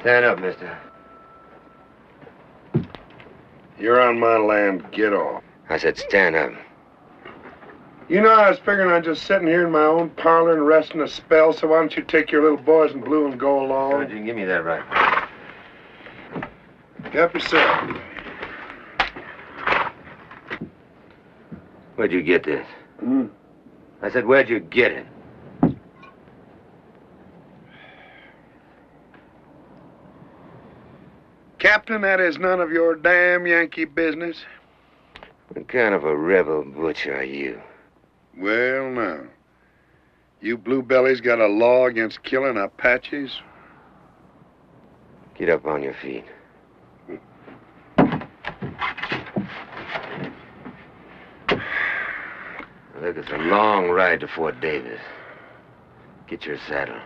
Stand up, mister. You're on my land. Get off. I said stand up. You know, I was figuring on just sitting here in my own parlor and resting a spell, so why don't you take your little boys in blue and go along? Don't you give me that right. Help yourself. Where'd you get this? I said, where'd you get it? Captain, that is none of your damn Yankee business. What kind of a rebel butch are you? Well, now. You bluebellies got a law against killing Apaches? Get up on your feet. Look, it's a long ride to Fort Davis. Get your saddle.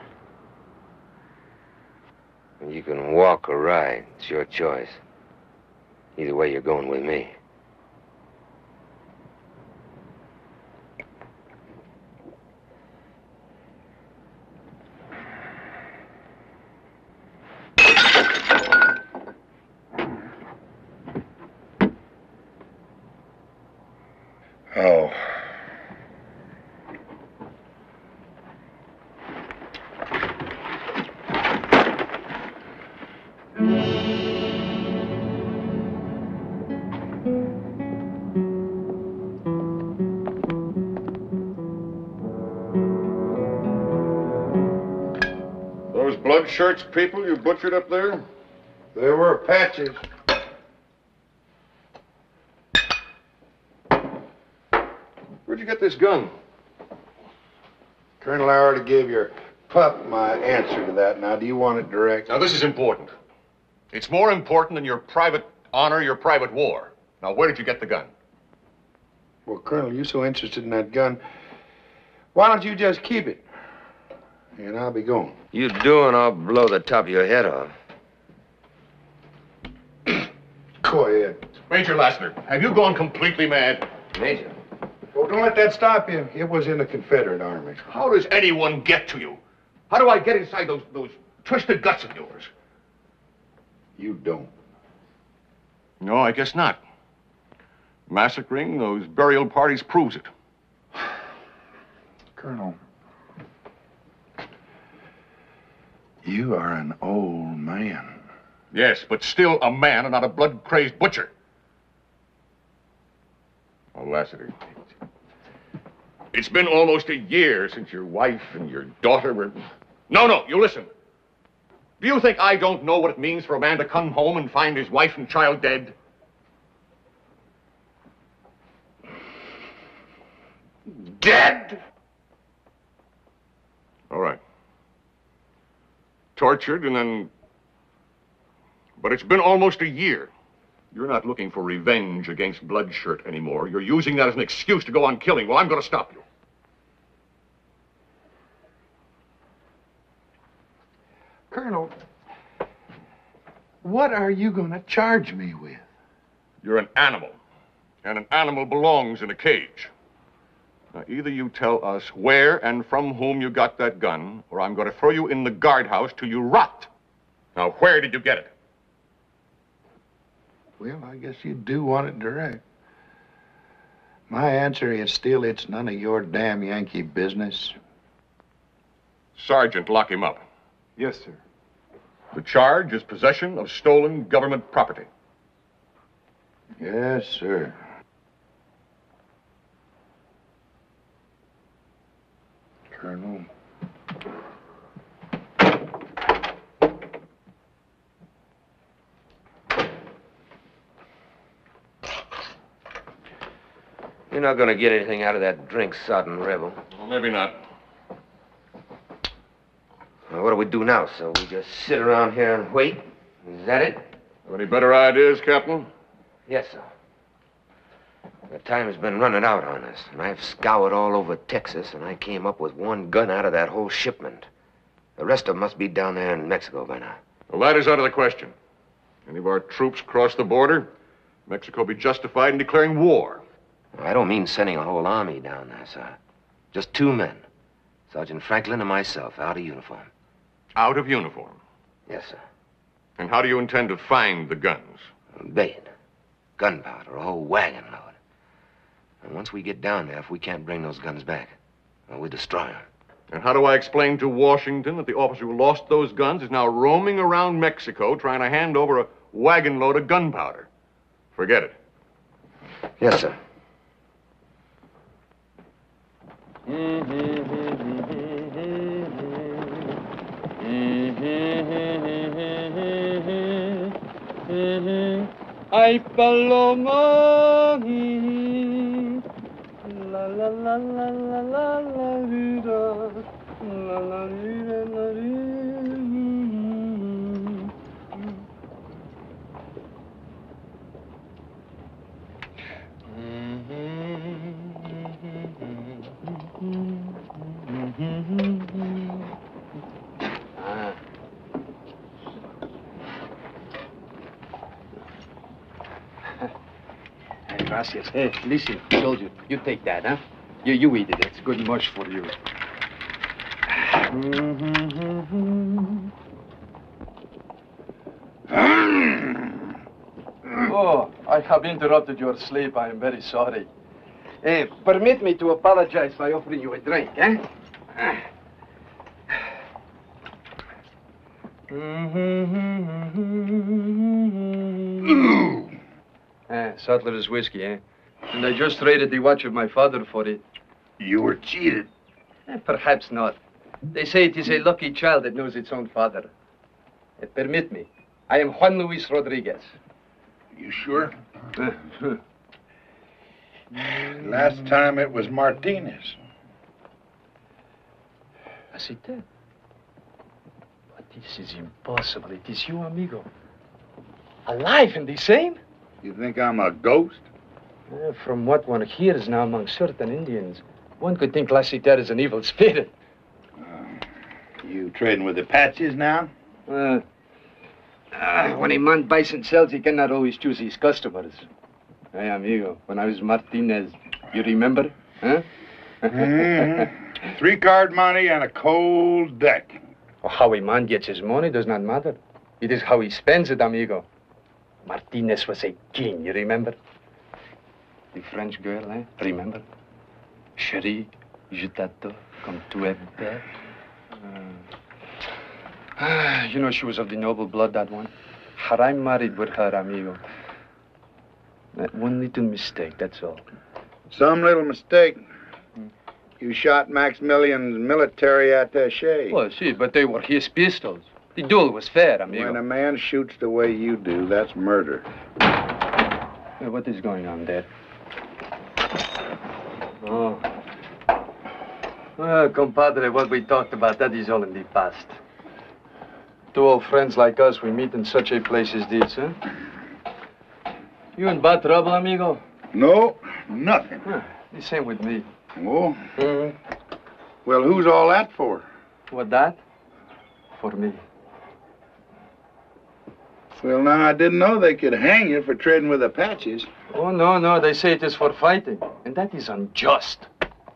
You can walk or ride. It's your choice. Either way, you're going with me. Oh. Those blood shirts people you butchered up there? They were Apaches. Where'd you get this gun? Colonel, I already gave your pup my answer to that. Now, do you want it direct? Now, this is important. It's more important than your private honor, your private war. Now, where did you get the gun? Well, Colonel, you're so interested in that gun. Why don't you just keep it? And I'll be going. You do, and I'll blow the top of your head off. Go ahead. Major Lassner, have you gone completely mad? Major. Well, don't let that stop you. It was in the Confederate Army. How does anyone get to you? How do I get inside those twisted guts of yours? You don't. No, I guess not. Massacring those burial parties proves it. Colonel, you are an old man. Yes, but still a man and not a blood-crazed butcher. Oh, Lassiter, it's been almost a year since your wife and your daughter were... No, you listen. Do you think I don't know what it means for a man to come home and find his wife and child dead? Dead? All right. Tortured and then... But it's been almost a year. You're not looking for revenge against Bloodshirt anymore. You're using that as an excuse to go on killing. Well, I'm going to stop you. Colonel, what are you going to charge me with? You're an animal, and an animal belongs in a cage. Now, either you tell us where and from whom you got that gun, or I'm going to throw you in the guardhouse till you rot. Now, where did you get it? Well, I guess you do want it direct. My answer is still, it's none of your damn Yankee business. Sergeant, lock him up. Yes, sir. The charge is possession of stolen government property. Yes, sir. Colonel. You're not gonna get anything out of that drink-sodden rebel. Well, maybe not. Well, what do we do now, sir? We just sit around here and wait? Is that it? Have any better ideas, Captain? Yes, sir. The time has been running out on us, and I've scoured all over Texas, and I came up with one gun out of that whole shipment. The rest of them must be down there in Mexico by now. Well, that is out of the question. Any of our troops cross the border, Mexico be justified in declaring war. I don't mean sending a whole army down there, sir. Just 2 men. Sergeant Franklin and myself, out of uniform. Out of uniform? Yes, sir. And how do you intend to find the guns? Bait, gunpowder, a whole wagon load. And once we get down there, if we can't bring those guns back, well, we destroy them. And how do I explain to Washington that the officer who lost those guns is now roaming around Mexico trying to hand over a wagon load of gunpowder? Forget it. Yes, sir. Ay, paloma, la la la la la la la vida, la la vida, la vida. Gracias. Hey, listen, soldier, you take that, huh? You eat it. It's good much for you. Oh, I have interrupted your sleep. I am very sorry. Permit me to apologize by offering you a drink, eh? Sutler's whiskey, eh? And I just traded the watch of my father for it. You were cheated. Perhaps not. They say it is a lucky child that knows its own father. Permit me. I am Juan Luis Rodriguez. You sure? Last time it was Martinez. As it did. But this is impossible. It is you, amigo. Alive and the same? You think I'm a ghost? From what one hears now among certain Indians, one could think Lassiter is an evil spirit. You trading with Apaches now? When a man buys and sells, he cannot always choose his customers. Hey, amigo, when I was Martinez, you remember? Huh? 3-card money and a cold deck. How a man gets his money does not matter. It is how he spends it, amigo. Martinez was a king, you remember? The French girl, eh? Remember? Chérie, je t'adore comme tu es belle. You know, she was of the noble blood, that one. Had I married with her, amigo, that one little mistake, that's all. Some little mistake. You shot Maximilian's military attaché. Well, see, but they were his pistols. The duel was fair, amigo. When a man shoots the way you do, that's murder. Hey, what is going on there? Oh. Well, compadre, what we talked about, that is all in the past. Two old friends like us, we meet in such a place as this, huh? You in bad trouble, amigo? No, nothing. The same with me. Oh? Well, who's all that for? What, that? For me. Well, now, I didn't know they could hang you for trading with Apaches. Oh, no, they say it is for fighting. And that is unjust.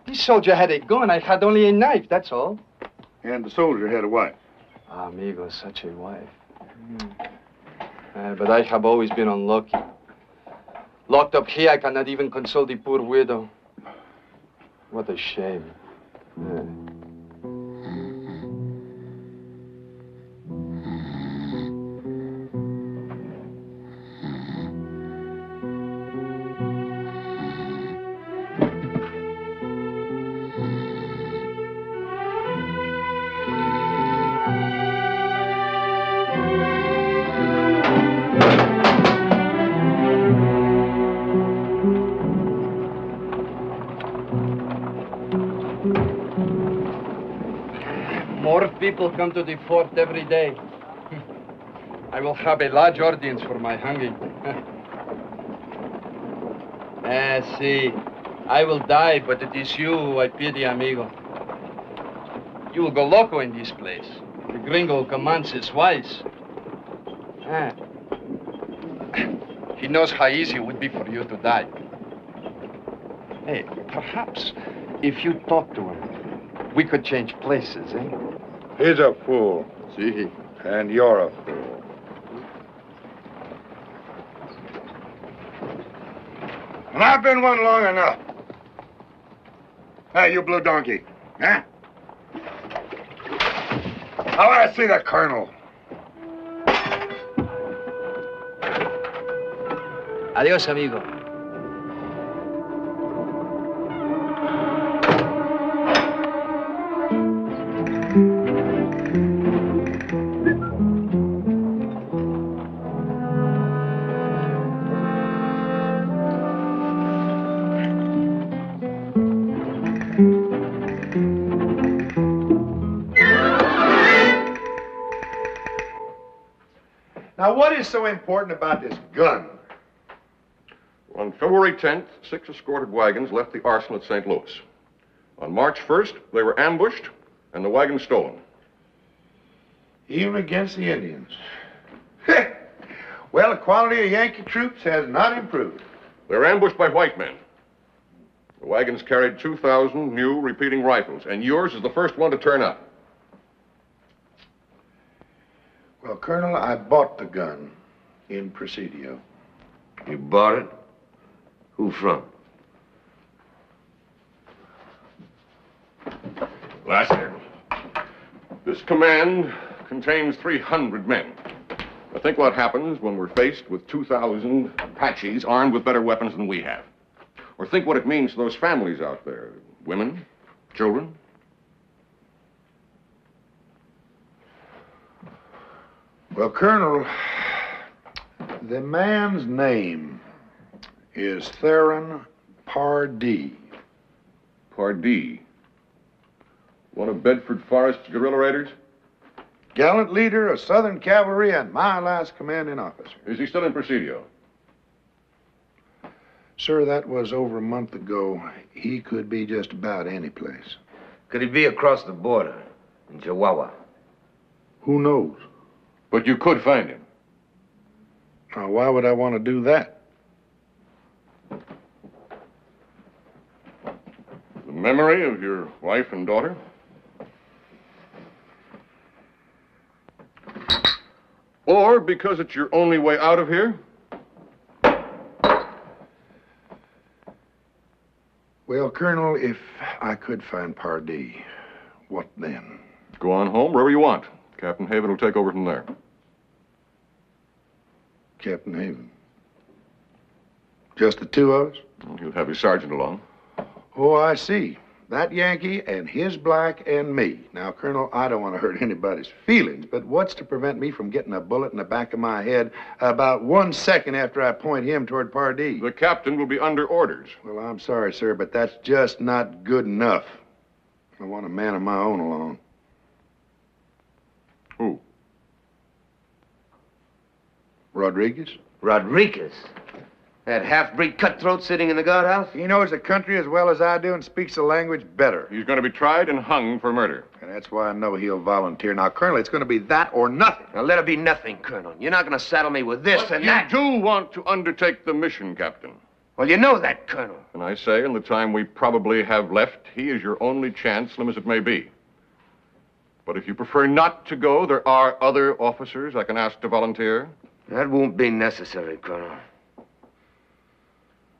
This soldier had a gun, I had only a knife, that's all. And the soldier had a wife. Amigo, such a wife. But I have always been unlucky. Locked up here, I cannot even console the poor widow. What a shame. More people come to the fort every day. I will have a large audience for my hanging. See, I will die, but it is you who I pity, amigo. You will go loco in this place. The gringo who commands is wise. He knows how easy it would be for you to die. Hey, perhaps if you talk to him, we could change places, eh? He's a fool. See? And you're a fool. And I've been one long enough. Hey, you blue donkey. Huh? I want to see the colonel. Adios, amigo. Now, what is so important about this gun? On February 10th, 6 escorted wagons left the arsenal at St. Louis. On March 1st, they were ambushed and the wagons stolen. Even against the Indians. Well, the quality of Yankee troops has not improved. They were ambushed by white men. The wagons carried 2,000 new repeating rifles, and yours is the first one to turn up. Well, Colonel, I bought the gun in Presidio. You bought it? Who from? Lasker. This command contains 300 men. Now think what happens when we're faced with 2,000 Apaches armed with better weapons than we have. Or think what it means to those families out there. Women, children. Well, Colonel, the man's name is Theron Pardee. Pardee. One of Bedford Forrest's guerrilla raiders? Gallant leader of Southern Cavalry and my last commanding officer. Is he still in Presidio? Sir, that was over a month ago. He could be just about any place. Could he be across the border in Chihuahua? Who knows? But you could find him. Now, why would I want to do that? The memory of your wife and daughter? Or because it's your only way out of here? Well, Colonel, if I could find Pardee, what then? Go on home, wherever you want. Captain Haven will take over from there. Captain Haven. Just the two of us? He'll have his sergeant along. Oh, I see. That Yankee and his black and me. Now, Colonel, I don't want to hurt anybody's feelings, but what's to prevent me from getting a bullet in the back of my head about 1 second after I point him toward Pardee? The captain will be under orders. Well, I'm sorry, sir, but that's just not good enough. I want a man of my own along. Who? Rodriguez? Rodriguez? That half-breed cutthroat sitting in the guardhouse? He knows the country as well as I do and speaks the language better. He's going to be tried and hung for murder. And that's why I know he'll volunteer. Now, Colonel, it's going to be that or nothing. Now, let it be nothing, Colonel. You're not going to saddle me with this But and you that. do want to undertake the mission, Captain. Well, you know that, Colonel. And I say, in the time we probably have left, he is your only chance, slim as it may be. But if you prefer not to go, there are other officers I can ask to volunteer. That won't be necessary, Colonel.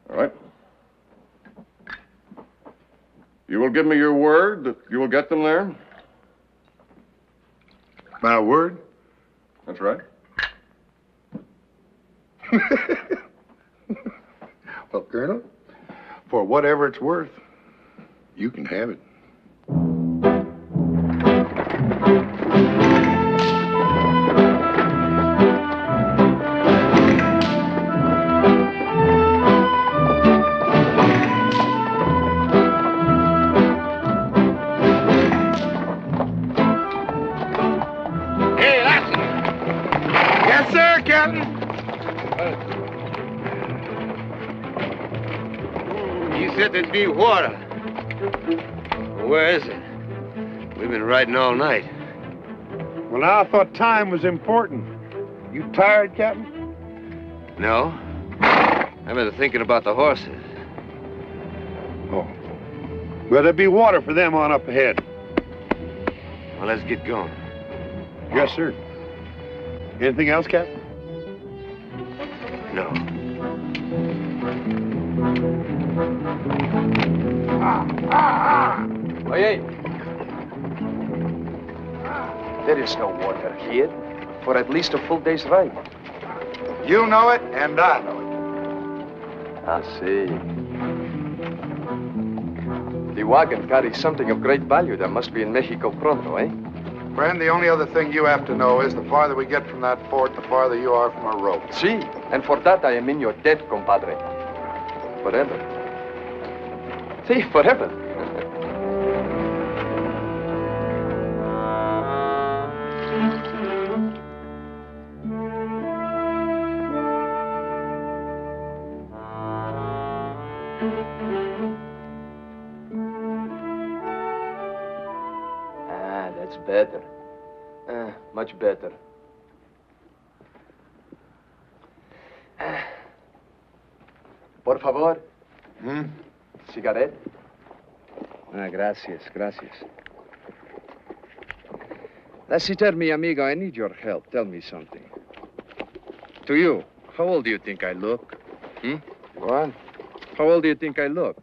All right. You will give me your word that you will get them there? My word? That's right. Well, Colonel, for whatever it's worth, you can have it. There'd be water. Where is it? We've been riding all night. Well, now I thought time was important. You tired, Captain? No. I've been thinking about the horses. Oh. Well, there'd be water for them on up ahead. Well, let's get going. Yes, sir. Anything else, Captain? No. Oye. There is no water here for at least a full day's ride. You know it, and I know it. I see. The wagon carries something of great value that must be in Mexico pronto, eh? Friend, the only other thing you have to know is the farther we get from that fort, the farther you are from a rope. See, and for that I am in your debt, compadre. Forever. See, forever. That's better. Much better. Por favor. Cigarette? Gracias, gracias. Lassiter, mi amigo, I need your help. Tell me something. To you, how old do you think I look? What? How old do you think I look?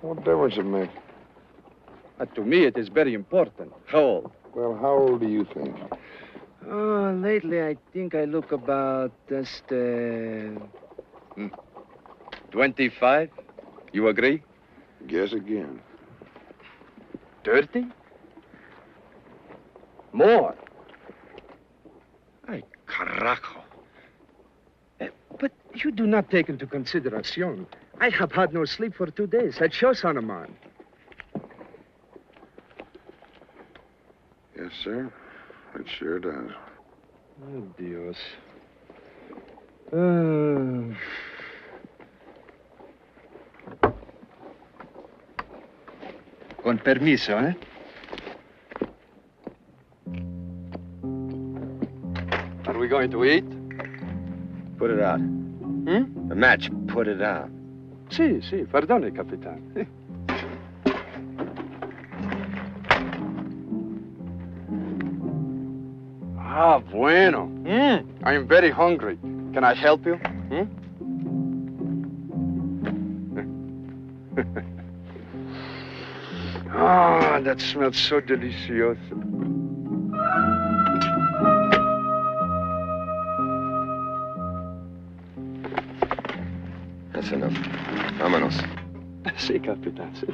What difference it makes? To me, it is very important. How old? Well, how old do you think? Oh, lately, I think I look about just, 25. You agree? Guess again. 30? More. Ay, carajo. But you do not take into consideration. I have had no sleep for 2 days. That shows on a man. Yes, sir. It sure does. Oh, Dios. Con permiso, eh? Are we going to eat? Put it out. The match, put it out. Sí, sí, perdone, capitán. Ah, bueno. I am very hungry. Can I help you? Ah, that smells so delicious. That's enough. Vámonos. Sí, capitán, sí.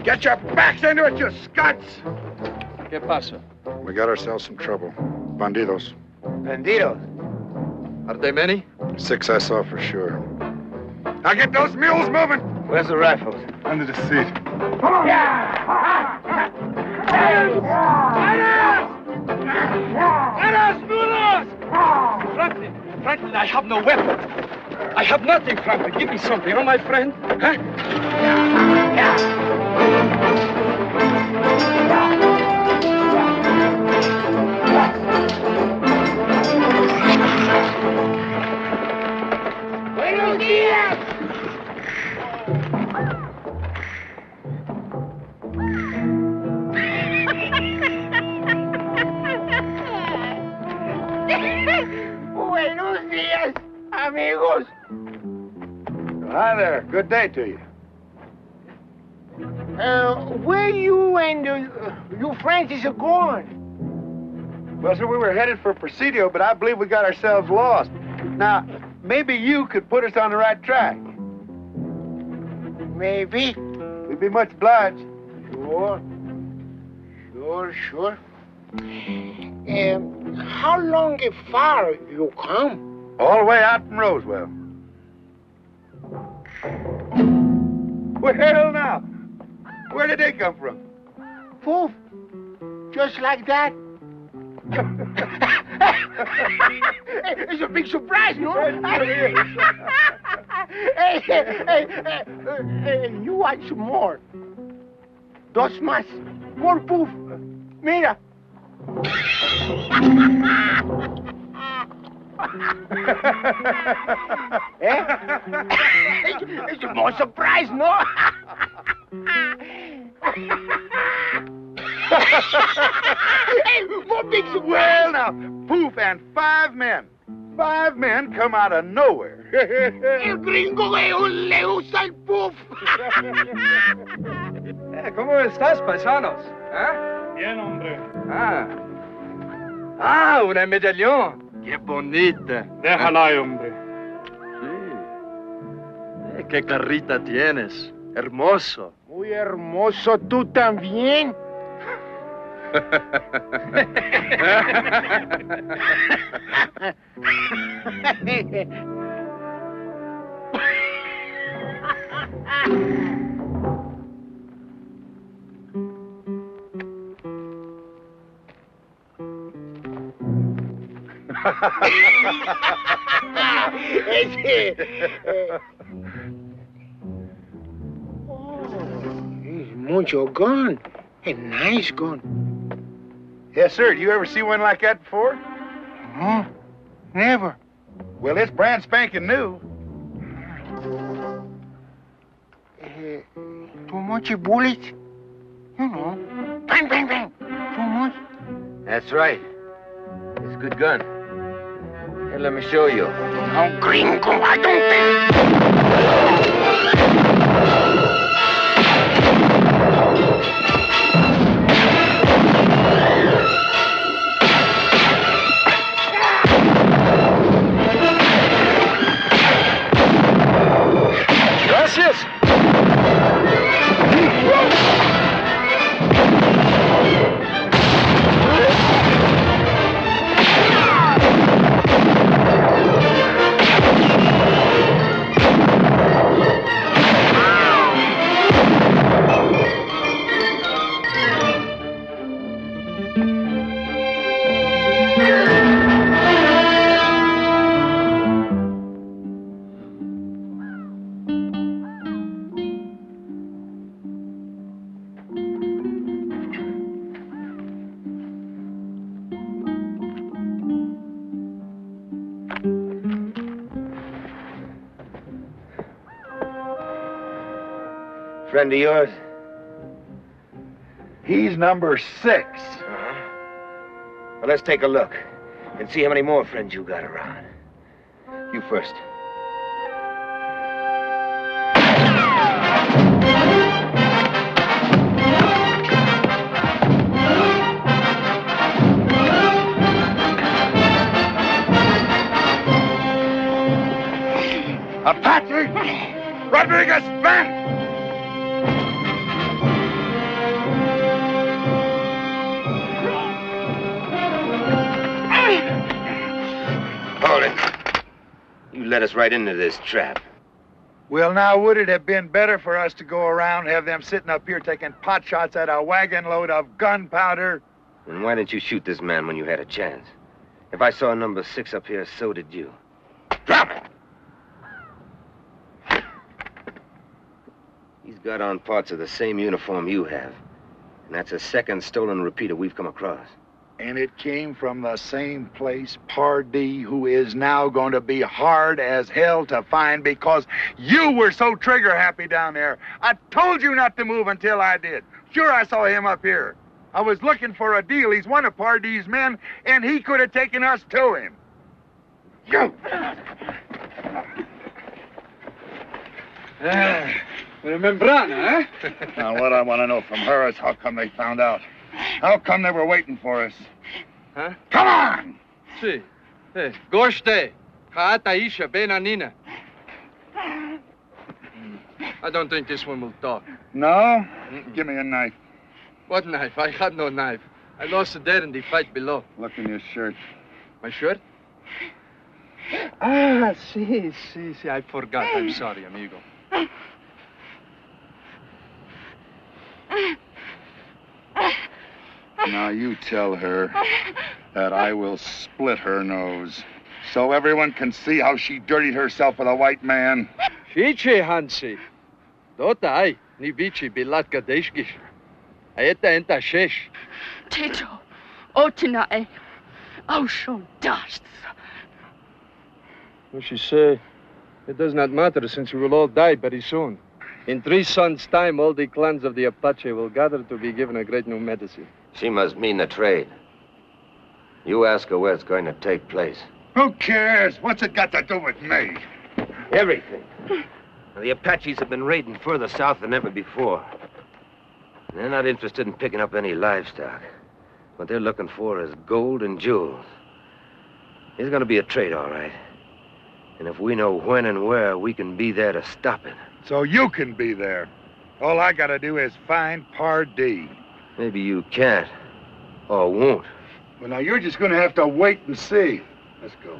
Get your backs into it, you scuts! ¿Qué pasa? We got ourselves some trouble. Bandidos. Bandidos. Are they many? 6 I saw for sure. Now get those mules moving! Where's the rifles? Under the seat. Franklin, I have no weapon. I have nothing, Franklin. Give me something, oh, my friend. Huh? ¡Buenos días! Buenos días, amigos. Hi there. Good day to you. Where you and your friends is going? Well, sir, we were headed for Presidio, but I believe we got ourselves lost. Now, maybe you could put us on the right track. Maybe. We'd be much obliged. Sure. How long far you come? All the way out from Roswell. Well, now, where did they come from? Poof. Just like that. It's a big surprise, no? Hey, you want some more? Dos más. More poof. Mira. It's more surprise, no? Hey, more big surprise. Well, now, poof, and 5 men. 5 men come out of nowhere. El gringo le usa el poof. ¿Cómo estás, paisanos? ¿Ah? Bien, hombre. Ah, una medallón. Qué bonita. Déjala ahí, hombre. Sí. ¿Qué carrita tienes? Hermoso. Muy hermoso, tú también. It's mucho gun. A nice gun. Yes, sir. Do you ever see one like that before? No, never. Well, it's brand spanking new. Too much bullets? You know. Bang, bang, bang. Too much? That's right. It's a good gun. Here, let me show you. No, gringo, I don't think. Gracias. Friend of yours? He's number 6. Uh-huh. Well, let's take a look and see how many more friends you got around. You first. Apache! Rodriguez, man! Hold it. You led us right into this trap. Well, now, would it have been better for us to go around and have them sitting up here taking pot shots at a wagon load of gunpowder? Then why didn't you shoot this man when you had a chance? If I saw number 6 up here, so did you. Drop it! He's got on parts of the same uniform you have. And that's the second stolen repeater we've come across. And it came from the same place, Pardee, who is now going to be hard as hell to find because you were so trigger happy down there. I told you not to move until I did. Sure, I saw him up here. I was looking for a deal. He's one of Pardee's men, and he could have taken us to him. You! Membrana, eh? Now, what I want to know from her is how come they found out? How come they were waiting for us? Huh? Come on! Si. Hey, Goshte. Haata Isha Benanina. I don't think this one will talk. No? Give me a knife. What knife? I had no knife. I lost it there in the fight below. Look in your shirt. My shirt? Ah, si. I forgot. I'm sorry, amigo. Now you tell her that I will split her nose so everyone can see how she dirtied herself with a white man. Fiche, Hansi. Dota ai, ni vici bilatka deshkish. Aeta enta shesh. Tito, otina e, ausho dust. What she say? It does not matter since we will all die very soon. In 3 suns' time, all the clans of the Apache will gather to be given a great new medicine. She must mean the trade. You ask her where it's going to take place. Who cares? What's it got to do with me? Everything. Now, the Apaches have been raiding further south than ever before. They're not interested in picking up any livestock. What they're looking for is gold and jewels. There's going to be a trade, all right. And if we know when and where, we can be there to stop it. So you can be there. All I gotta do is find Pardee. Maybe you can't. Or won't. Well, now you're just gonna have to wait and see. Let's go.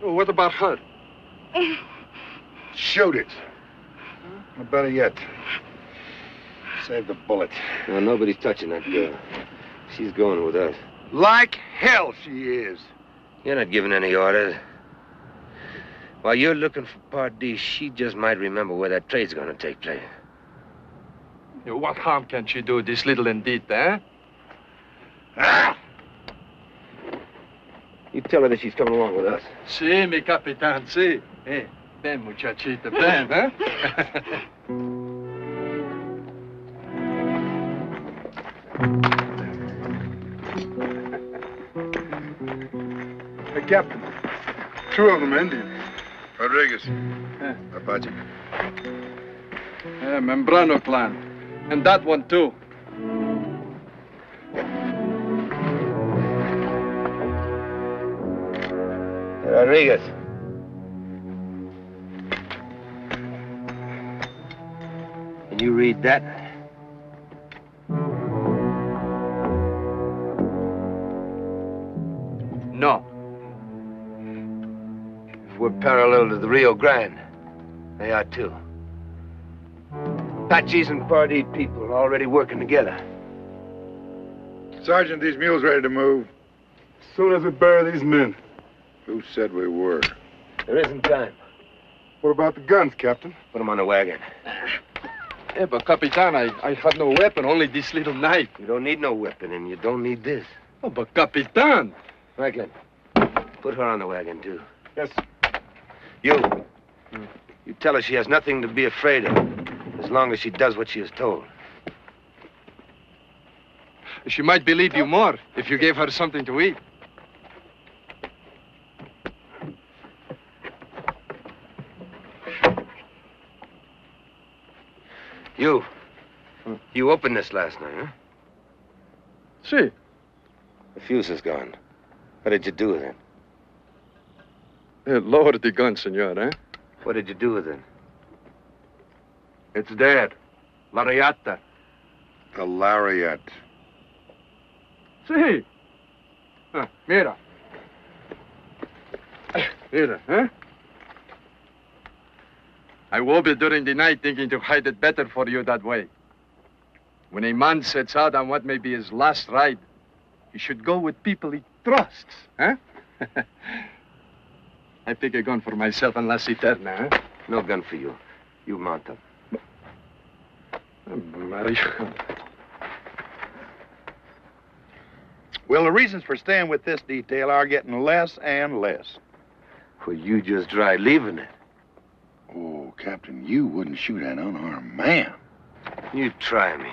Oh, what about her? Shoot it. Or better yet, save the bullet. No, nobody's touching that girl. She's going with us. Like hell she is. You're not giving any orders. While you're looking for Pardee, she just might remember where that trade's gonna take place. What harm can she do, this little Indita, eh? Ah! You tell her that she's coming along with us. Si, mi capitan, si. Hey, ven, muchachita, ven, eh? Hey, Captain. 2 of them Indians. Rodriguez. Apache. Membrano clan. And that one, too. Rodriguez. Can you read that? No. If we're parallel to the Rio Grande, they are too. Apaches and Pardee people are already working together. Sergeant, these mules ready to move. As soon as we bury these men. Who said we were? There isn't time. What about the guns, Captain? Put them on the wagon. Yeah, but Capitan, I had no weapon, only this little knife. You don't need no weapon, and you don't need this. Oh, but Capitan! Franklin, put her on the wagon, too. Yes. You tell her she has nothing to be afraid of. as long as she does what she is told. She might believe you more if you gave her something to eat. You opened this last night, huh? See. The fuse is gone. What did you do with it? Lower the gun, senor, eh? What did you do with it? It's dead. Lariata. The lariat. See. Mira. Mira, huh? I woke up during the night thinking to hide it better for you that way. When a man sets out on what may be his last ride, he should go with people he trusts, huh? I pick a gun for myself and La Citerna, huh? No gun for you. You mount up. Mario. Well, the reasons for staying with this detail are getting less and less. Well, you just tried leaving it. Oh, Captain, you wouldn't shoot an unarmed man. You try me.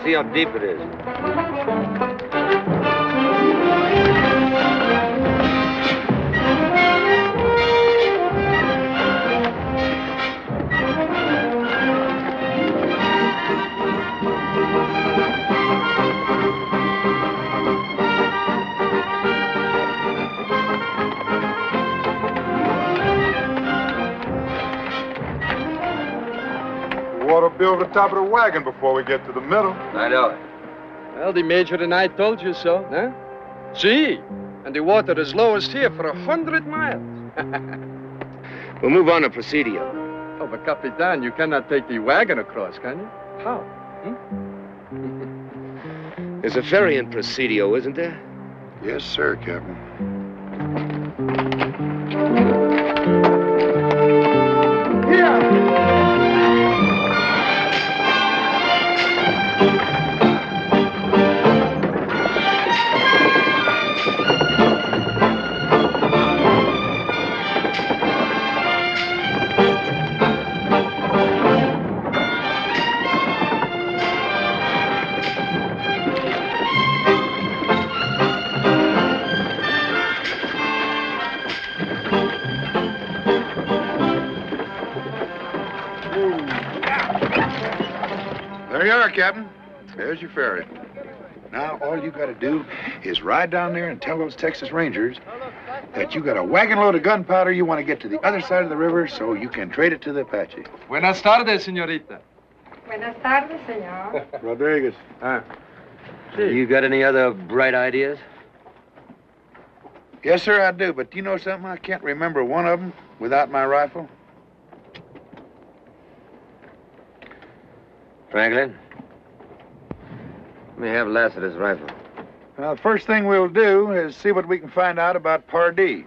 See how deep it is. Water will be over the top of the wagon before we get to the middle. I know it. Well, the Major and I told you so, huh? See? And the water is lowest here for 100 miles. We'll move on to Presidio. Oh, but Capitan, you cannot take the wagon across, can you? How? There's a ferry in Presidio, isn't there? Yes, sir, Captain. There you are, Captain. There's your ferry. Now, all you got to do is ride down there and tell those Texas Rangers that you got a wagon load of gunpowder you want to get to the other side of the river so you can trade it to the Apache. Buenas tardes, señorita. Buenas tardes, señor. Rodriguez. You got any other bright ideas? Yes, sir, I do. But do you know something? I can't remember one of them without my rifle. Franklin? Let me have Lassiter's rifle. Well, the first thing we'll do is see what we can find out about Pardee.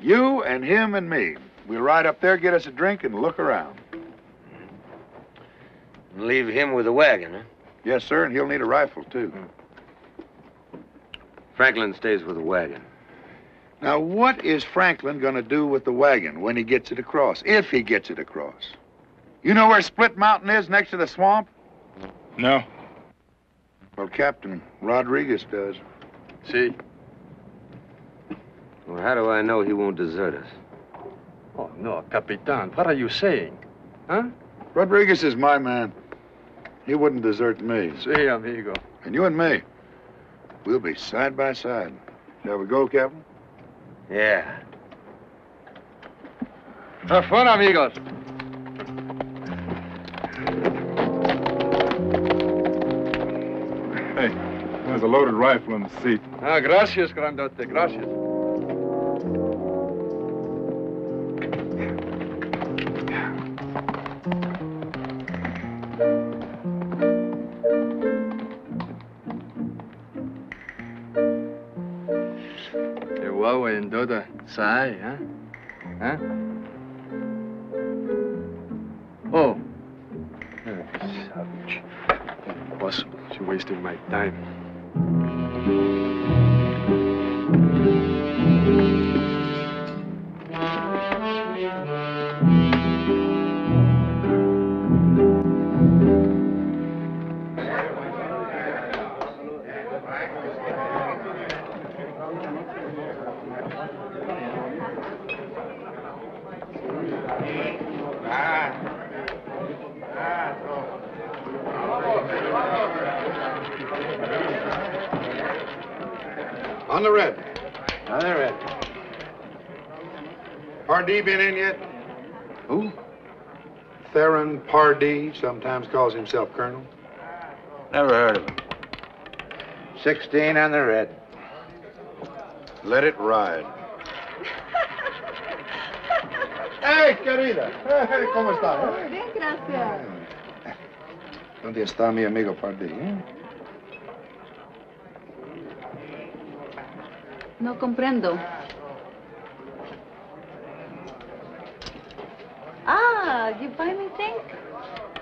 You and him and me. We'll ride up there, get us a drink, and look around. Leave him with the wagon, huh? Yes, sir, and he'll need a rifle, too. Franklin stays with the wagon. Now, what is Franklin going to do with the wagon when he gets it across, if he gets it across? You know where Split Mountain is next to the swamp? No. Well, Captain Rodriguez does. See? Well, how do I know he won't desert us? Oh, no, Capitan, what are you saying? Huh? Rodriguez is my man. He wouldn't desert me. See, amigo. And you and me, we'll be side by side. Shall we go, Captain? Yeah. Have fun, amigos. Hey, there's a loaded rifle in the seat. Ah, gracias, grandote, gracias. Chihuahua and Doda Sai, huh? Huh? Oh. Savage. Impossible. You're wasting my time. On the red. On the red. Pardee been in yet? Who? Theron Pardee, sometimes calls himself Colonel. Never heard of him. 16 on the red. Let it ride. Hey, querida. Hey, ¿cómo está? Bien, gracias. ¿Dónde está mi amigo Pardee? No comprendo. Ah, you buy me things?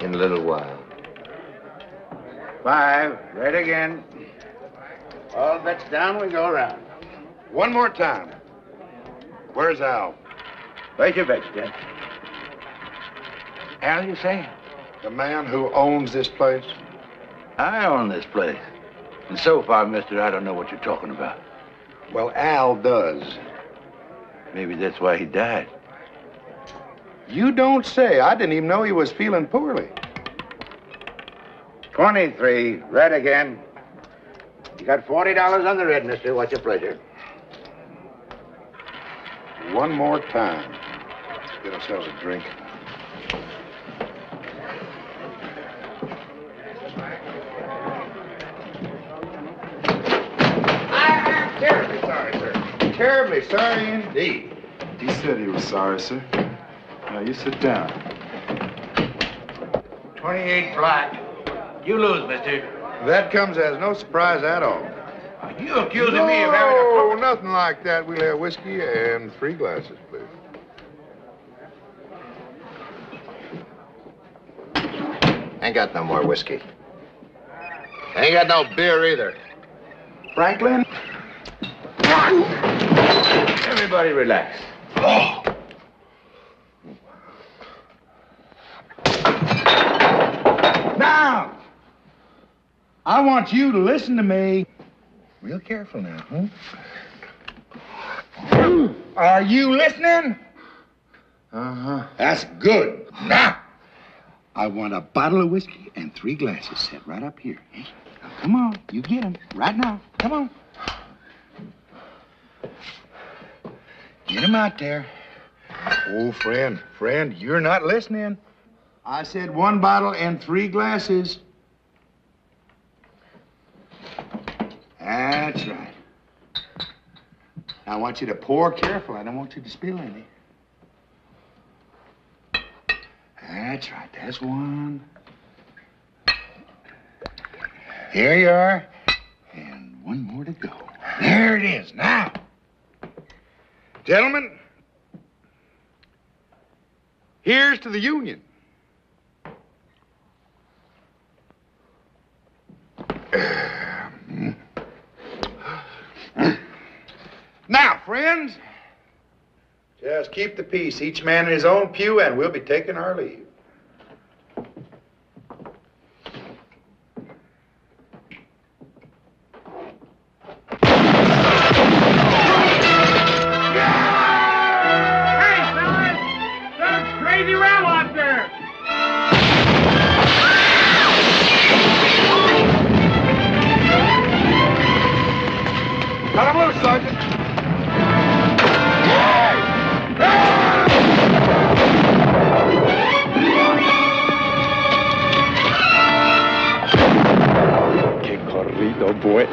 In a little while. 5, red again. All bets down, we go around. One more time. Where's Al? Place your bets, Dad. Al, you say? The man who owns this place? I own this place. And so far, mister, I don't know what you're talking about. Well, Al does. Maybe that's why he died. You don't say. I didn't even know he was feeling poorly. 23, red again. You got $40 on the red, mister. What's your pleasure? One more time. Let's get ourselves a drink. I'm terribly sorry, sir. Terribly sorry indeed. He said he was sorry, sir. Now, you sit down. 28 black. You lose, mister. That comes as no surprise at all. You accusing me of having a... No, nothing like that. We'll have whiskey and 3 glasses, please. Ain't got no more whiskey. Ain't got no beer either. Franklin? Everybody relax. Now, I want you to listen to me. Real careful now, huh? Are you listening? Uh-huh. That's good. Now, I want a bottle of whiskey and 3 glasses set right up here. Eh? Now, come on, you get them right now. Come on. Get them out there. Oh, friend, you're not listening. I said 1 bottle and 3 glasses. That's right. Now, I want you to pour careful. I don't want you to spill any. That's right. That's 1. Here you are. And 1 more to go. There it is. Now, gentlemen, here's to the Union. Now, friends, just keep the peace. Each man in his own pew, and we'll be taking our leave. Cut him loose, Sergeant. Qué corrido, boy.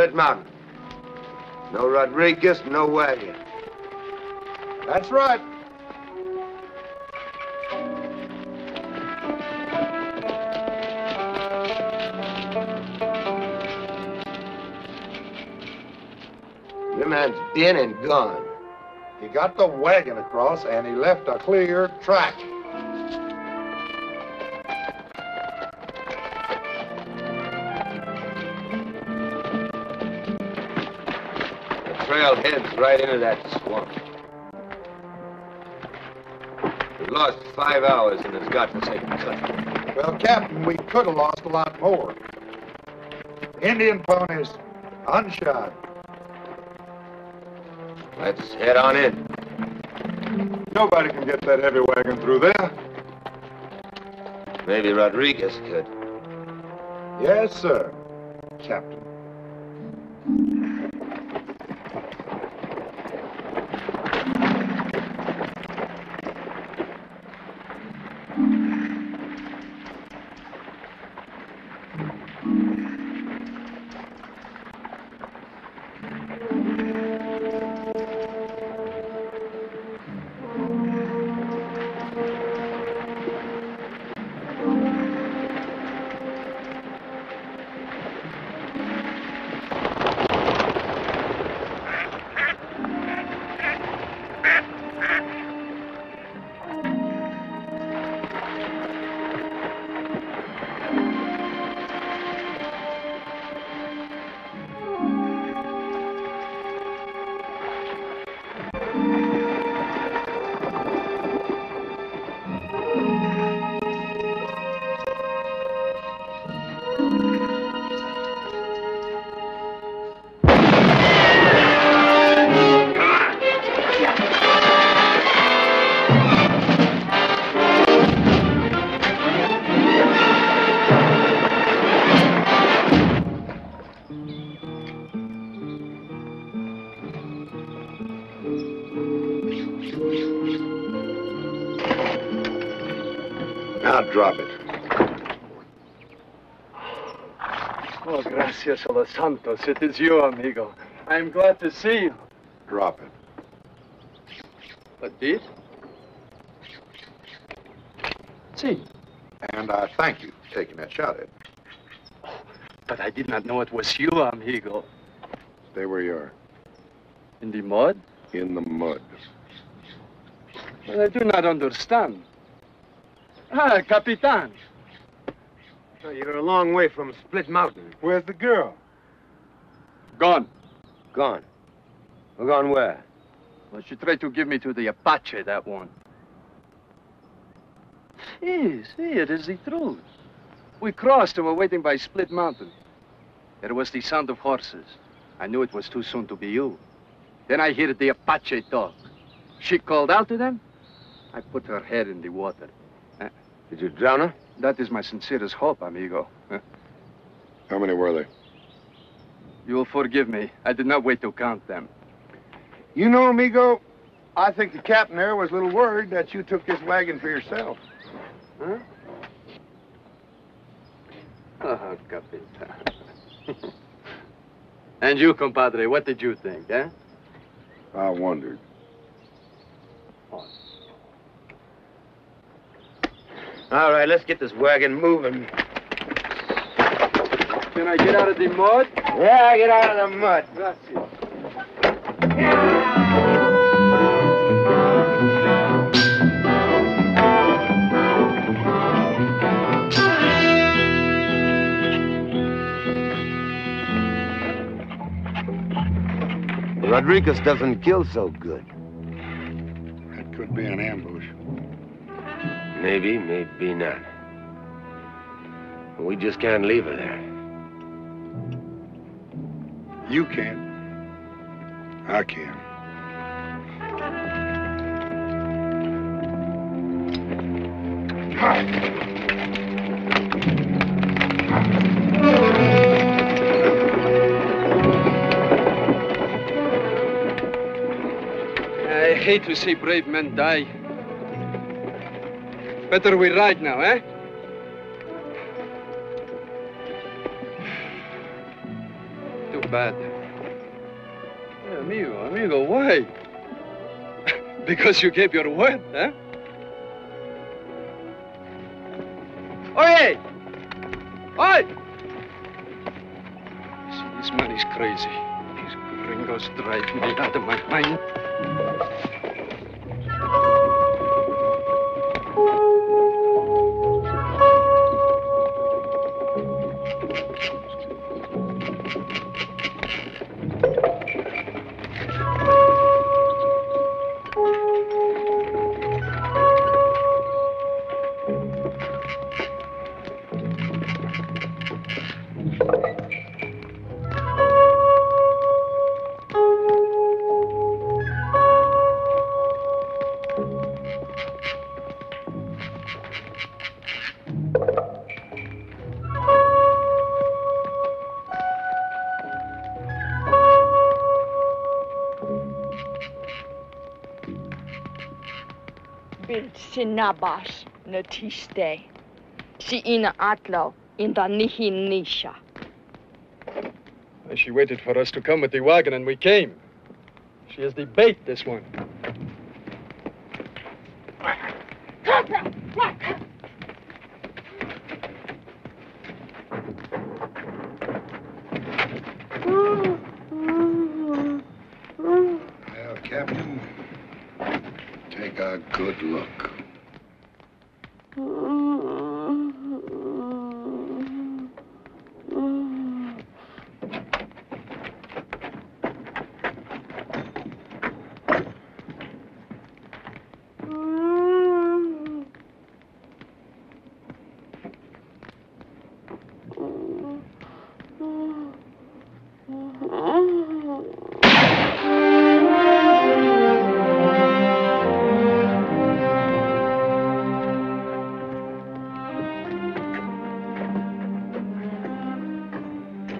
Split Mountain. No Rodriguez, no wagon. That's right. Your man's been and gone. He got the wagon across, and he left a clear track. The trail heads right into that swamp. We've lost 5 hours in this godforsaken country. Well, Captain, we could have lost a lot more. Indian ponies, unshod. Let's head on in. Nobody can get that heavy wagon through there. Maybe Rodriguez could. Yes, sir, Captain. Now drop it. Oh, gracias a los santos. It is you, amigo. I am glad to see you. Drop it. What did? See. And I thank you for taking that shot at me. But I did not know it was you, amigo. Stay where you are. In the mud? In the mud. Well, I do not understand. Ah, Capitan. Oh, you're a long way from Split Mountain. Where's the girl? Gone. Gone. Well, gone where? Well, she tried to give me to the Apache, that one. See, it is the truth. We crossed and were waiting by Split Mountain. There was the sound of horses. I knew it was too soon to be you. Then I heard the Apache talk. She called out to them. I put her head in the water. Did you drown her? That is my sincerest hope, amigo. How many were they? You will forgive me. I did not wait to count them. You know, amigo, I think the captain there was a little worried that you took this wagon for yourself. Huh? Oh, Capitan. And you, compadre, what did you think, eh? I wondered. All right, let's get this wagon moving. Can I get out of the mud? Yeah, get out of the mud. Gracias. Rodriguez doesn't kill so good. That could be an ambush. Maybe, maybe not. We just can't leave her there. You can. I can. I hate to see brave men die. Better we ride now, eh? To bad. Amigo, why? Because you gave your word, huh? Oye! Oi! See, this man is crazy. These gringos drive me out of my mind. Sinabash natiste. Si ina atlo in the nihi nisha. She waited for us to come with the wagon, and we came. She is the bait, this one. Well, Captain, take a good look.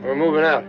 We're moving out.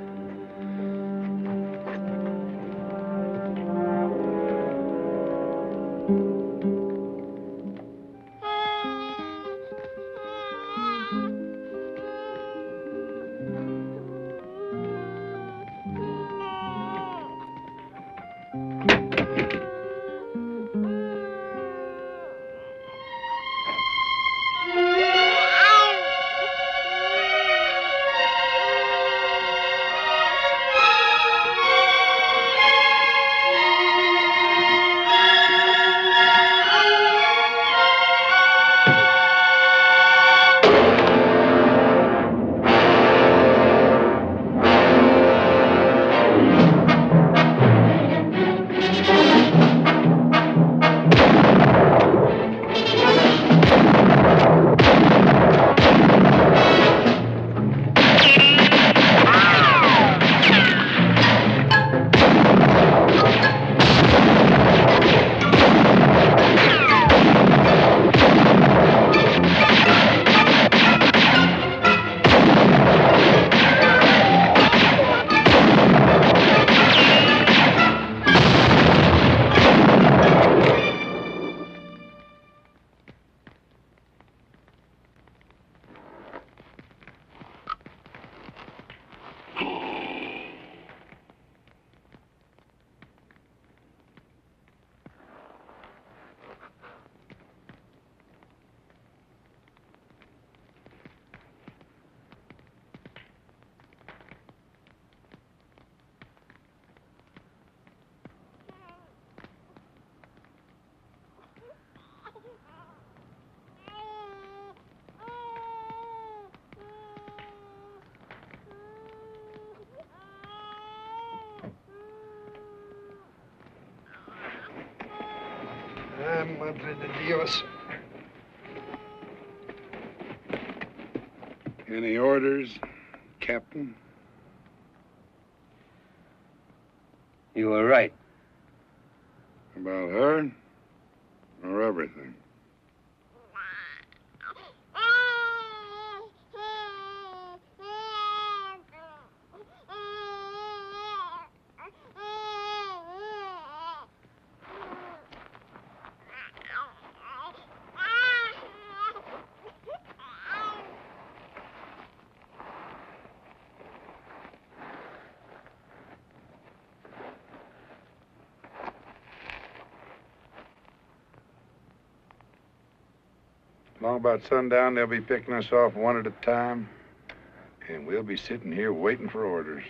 Ah, madre de Dios. Any orders, Captain? You were right. About her or everything? Long about sundown, they'll be picking us off one at a time, and we'll be sitting here waiting for orders.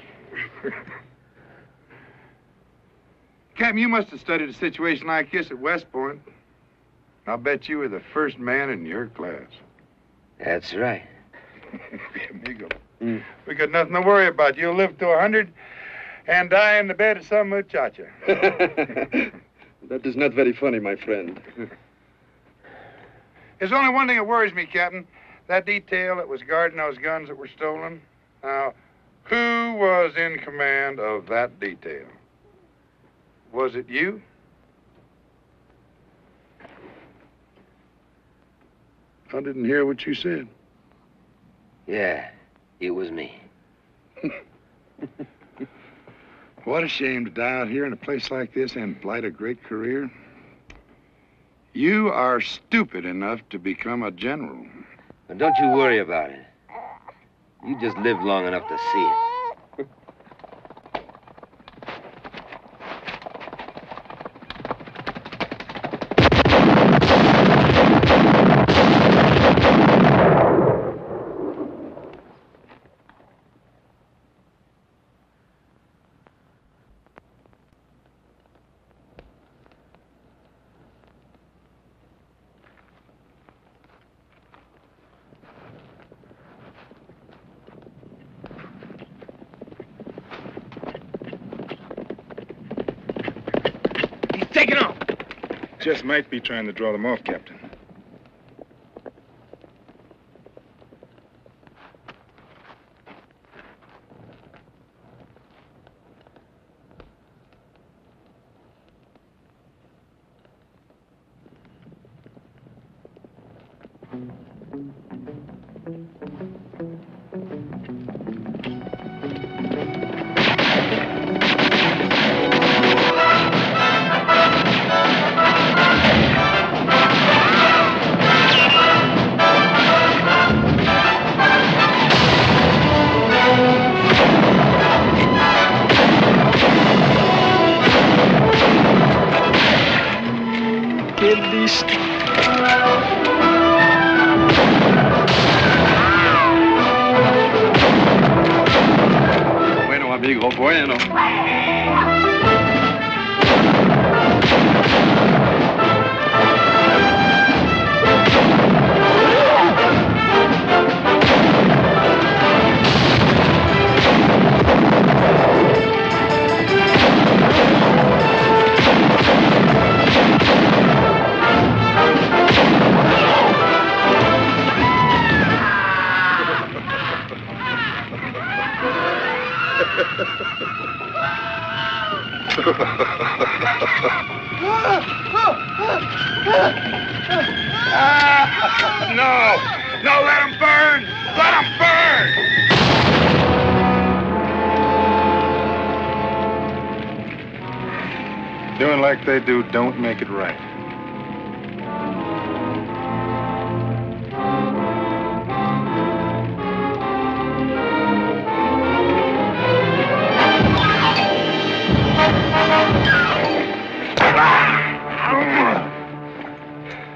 Captain, you must have studied a situation like this at West Point. I'll bet you were the first man in your class. That's right. Amigo. We got nothing to worry about. You'll live to 100 and die in the bed of some muchacha. That is not very funny, my friend. There's only one thing that worries me, Captain. That detail that was guarding those guns that were stolen. Now, who was in command of that detail? Was it you? I didn't hear what you said. Yeah, it was me. What a shame to die out here in a place like this and blight a great career. You are stupid enough to become a general. But don't you worry about it. You just lived long enough to see it. Taking off. Just might be trying to draw them off, Captain. Bueno, amigo, bueno. No! No, let him burn! Let him burn! Doing like they do don't make it right.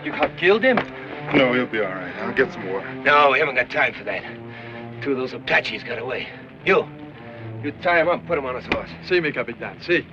You have killed him? No, he'll be all right. I'll get some water. No, we haven't got time for that. Two of those Apaches got away. You tie him up, put him on his horse. Si, mi capitan, si.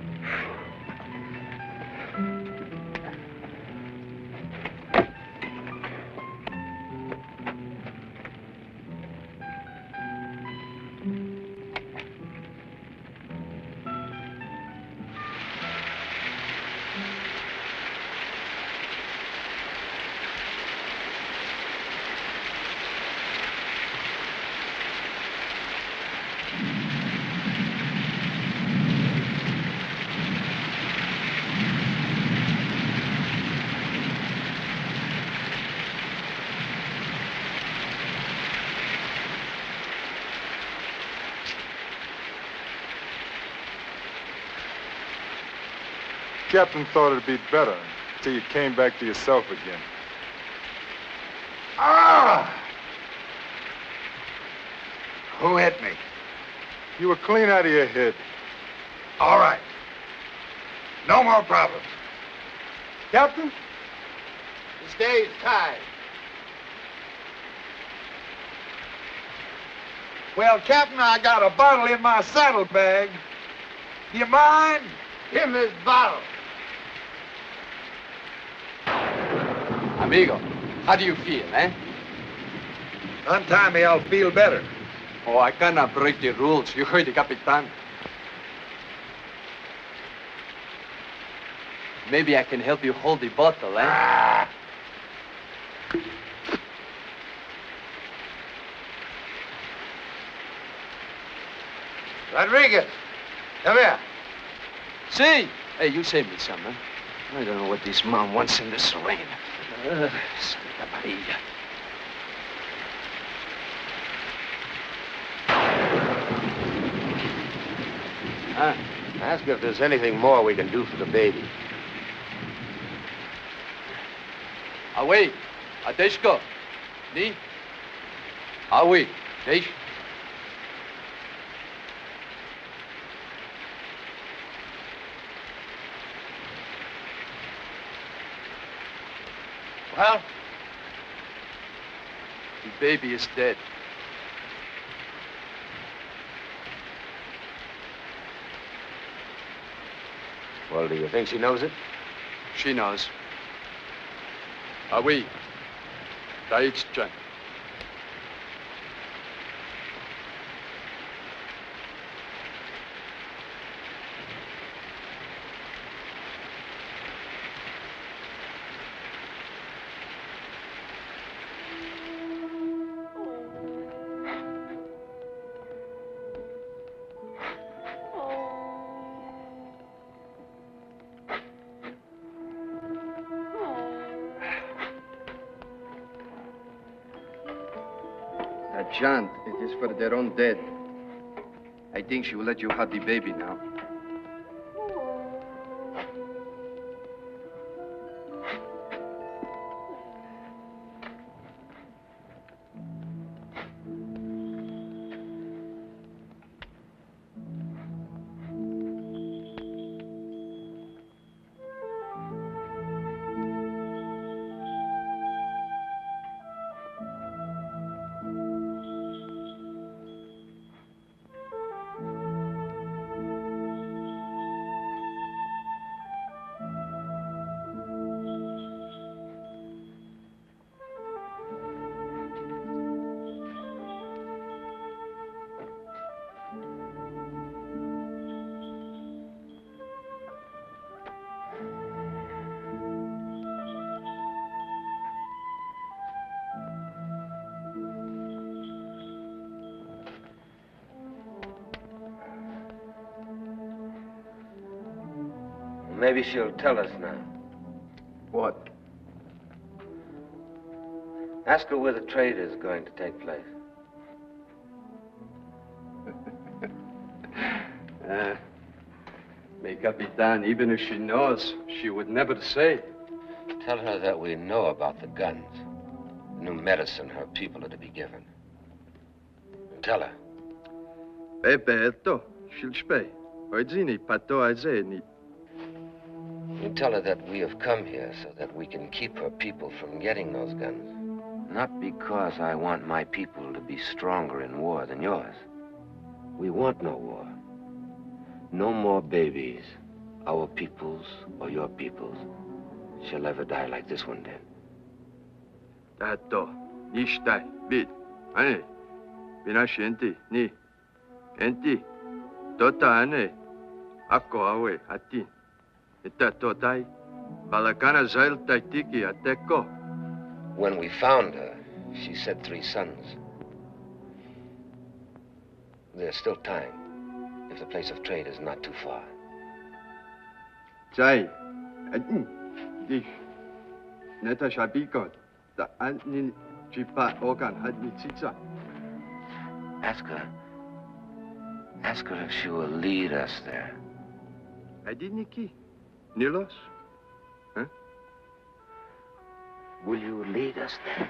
Captain thought it'd be better till you came back to yourself again. Ah! Who hit me? You were clean out of your head. All right. No more problems. Captain? This day is tied. Well, Captain, I got a bottle in my saddlebag. Do you mind? Give him this bottle. Amigo, how do you feel, eh? Untie me, I'll feel better. Oh, I cannot break the rules. You heard the Capitan. Maybe I can help you hold the bottle, eh? Rodriguez, come here. See? Hey, you saved me some, huh? I don't know what this man wants in this rain. Santa Maria. Ask her if there's anything more we can do for the baby. Away. Adeshko. Ni. Away. Desh. Well? The baby is dead. Well, do you think she knows it? She knows. Away. Daitchan. John, it is for their own dead. I think she will let you have the baby now. Maybe she'll tell us now. What? Ask her where the trade is going to take place. Mais Capitan, even if she knows, she would never say. Tell her that we know about the guns, new medicine her people are to be given. And tell her. Pepe, she'll spay. Oidzini, pato aizeni. You tell her that we have come here so that we can keep her people from getting those guns. Not because I want my people to be stronger in war than yours. We want no war. No more babies, our people's or your people's, shall ever die like this one did. Tato, nishtai, bid, ane, binashenti, ni, enti, tota ane, ako awe, atin. When we found her, she said 3 sons. There's still time, if the place of trade is not too far. Jai, dish, neta shabikot, the anin jipa organ had me chicha. Ask her if she will lead us there. I didn't key. Nilos? Huh? Will you lead us there?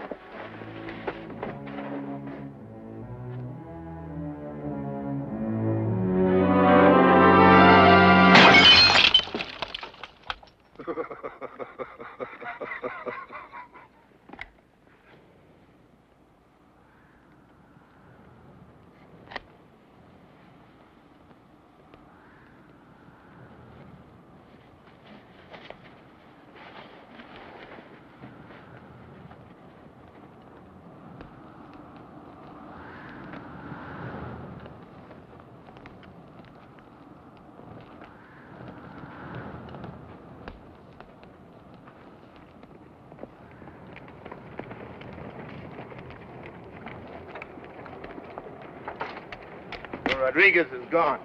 Rodriguez is gone.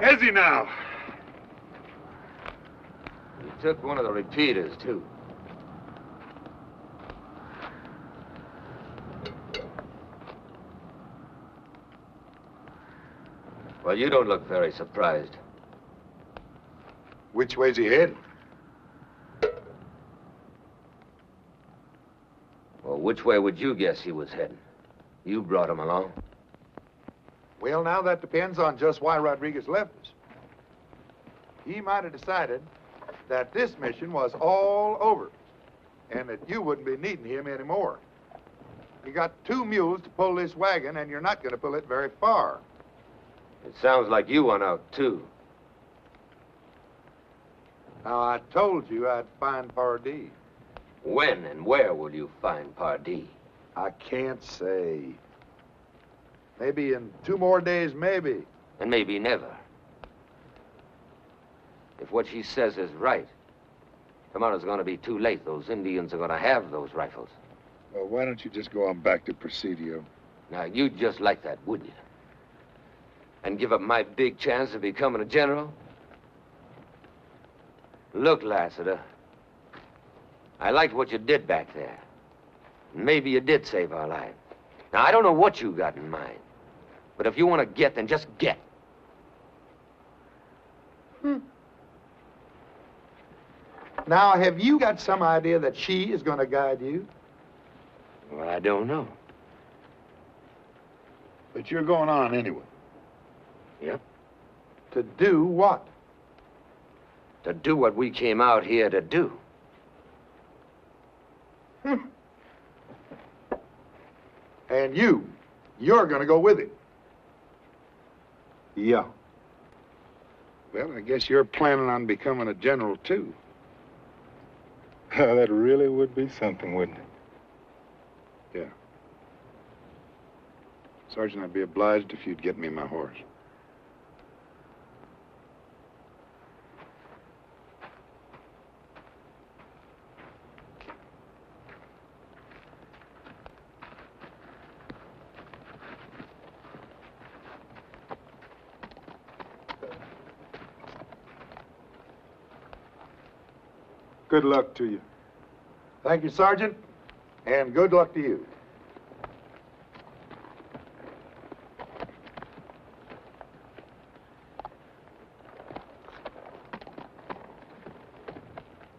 Is he now? He took one of the repeaters, too. Well, you don't look very surprised. Which way's he heading? Well, which way would you guess he was heading? You brought him along. Well, now that depends on just why Rodriguez left us. He might have decided that this mission was all over and that you wouldn't be needing him anymore. You got 2 mules to pull this wagon, and you're not going to pull it very far. It sounds like you went out, too. Now, I told you I'd find Pardee. When and where will you find Pardee? I can't say. Maybe in 2 more days, maybe. And maybe never. If what she says is right, tomorrow's going to be too late. Those Indians are going to have those rifles. Well, why don't you just go on back to Presidio? Now, you'd just like that, wouldn't you? And give up my big chance of becoming a general? Look, Lassiter, I liked what you did back there. Maybe you did save our lives. Now, I don't know what you got in mind, but if you want to get, then just get. Now, have you got some idea that she is going to guide you? Well, I don't know. But you're going on anyway. Yep. To do what? To do what we came out here to do. And you're going to go with him. Yeah. Well, I guess you're planning on becoming a general, too. That really would be something, wouldn't it? Yeah. Sergeant, I'd be obliged if you'd get me my horse. Good luck to you. Thank you, Sergeant, and good luck to you.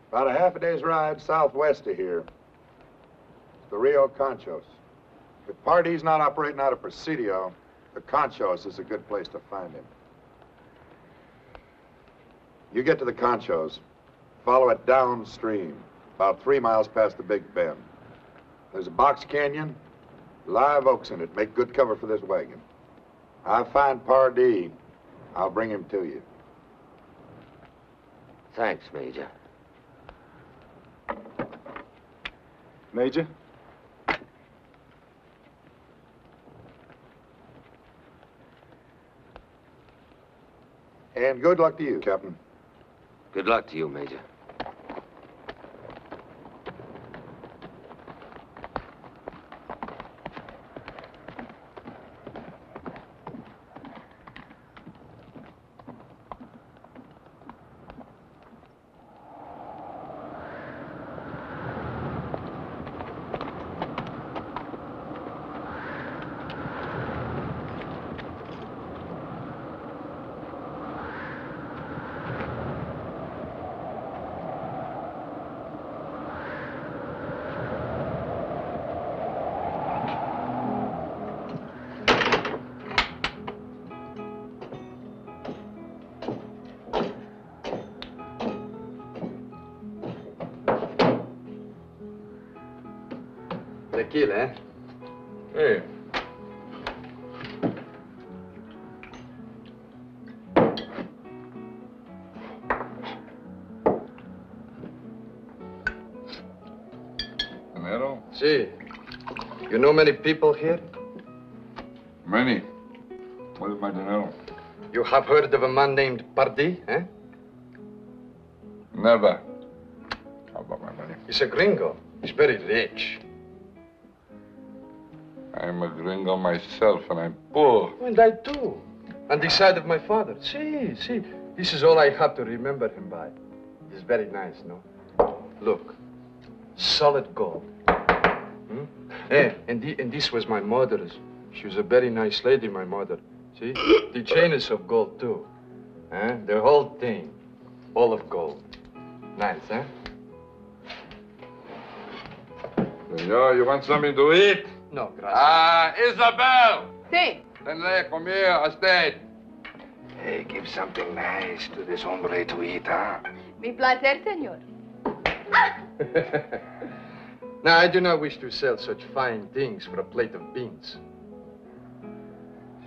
About a half a day's ride southwest of here. It's the Rio Conchos. If Pardee's not operating out of Presidio, the Conchos is a good place to find him. You get to the Conchos, follow it downstream, about 3 miles past the Big Bend. There's a box canyon, live oaks in it. Make good cover for this wagon. I find Pardee, I'll bring him to you. Thanks, Major. Major? And good luck to you, Captain. Good luck to you, Major. Tequila, eh? Hey. Dinero? Si. You know many people here? Many. What is my dinero? You have heard of a man named Pardee, eh? Never. How about my money? He's a gringo. He's very rich. I'm a gringo myself, and I'm poor. And I too. On the side of my father. See. This is all I have to remember him by. It's very nice, no? Look. Solid gold. And this was my mother's. She was a very nice lady, my mother. See? The chain is of gold, too. The whole thing. All of gold. Nice, huh? Senor, you want something to eat? No, gracias. Isabel! Sí. Tenle, come here, a steak. Hey, give something nice to this hombre to eat, huh? Mi placer, señor. Now, I do not wish to sell such fine things for a plate of beans.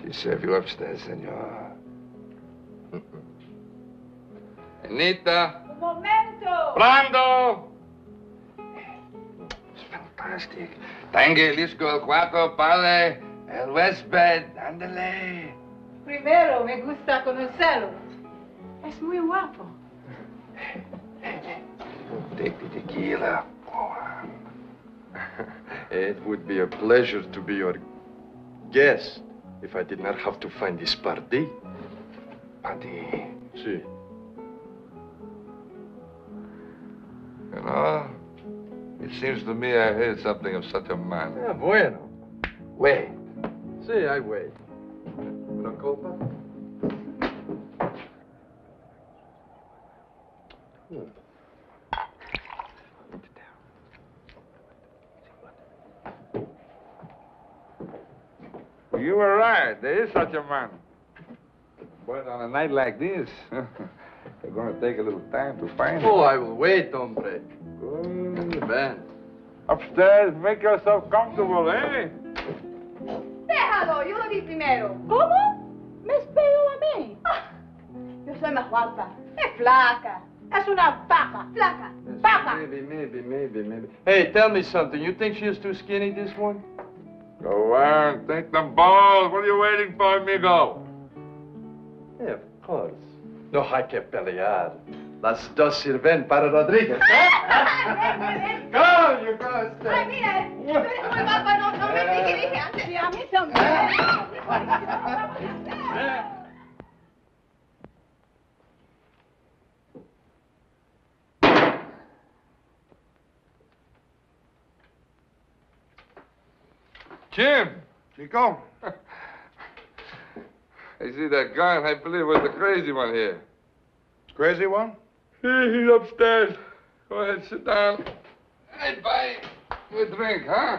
She serve you upstairs, senor. Anita. Un momento. Brando! It's fantastic. Tangue, lisco, el cuarto, padre, el huésped, ándale. Primero me gusta conocerlo. Es muy guapo. Take the tequila. It would be a pleasure to be your guest if I did not have to find this party. Party? Si. You know, it seems to me I heard something of such a man. Ah, bueno. Wait. Si, I wait. Una copa? You were right. There is such a man. But on a night like this, you're going to take a little time to find him. Oh, I will wait, hombre. Good. Ben. Upstairs, make yourself comfortable, eh? Déjalo, yo lo vi primero. ¿Cómo? Me esperó a mí. Yo soy más guapa. Es flaca. Es una vaca. Flaca. Vaca. Maybe. Hey, tell me something. You think she is too skinny, this one? Go on, take them balls. What are you waiting for, amigo? Yeah, of course. No hay que pelear. Las dos sirven para Rodríguez. Go, you go, stay. Ay, mira, tú eres muy guapa. No me dije antes. Sí, a mí también. Jim! Chico? I see that gun. I believe it was the crazy one here. Crazy one? He's upstairs. Go ahead, sit down. Hey, buy you a drink, huh?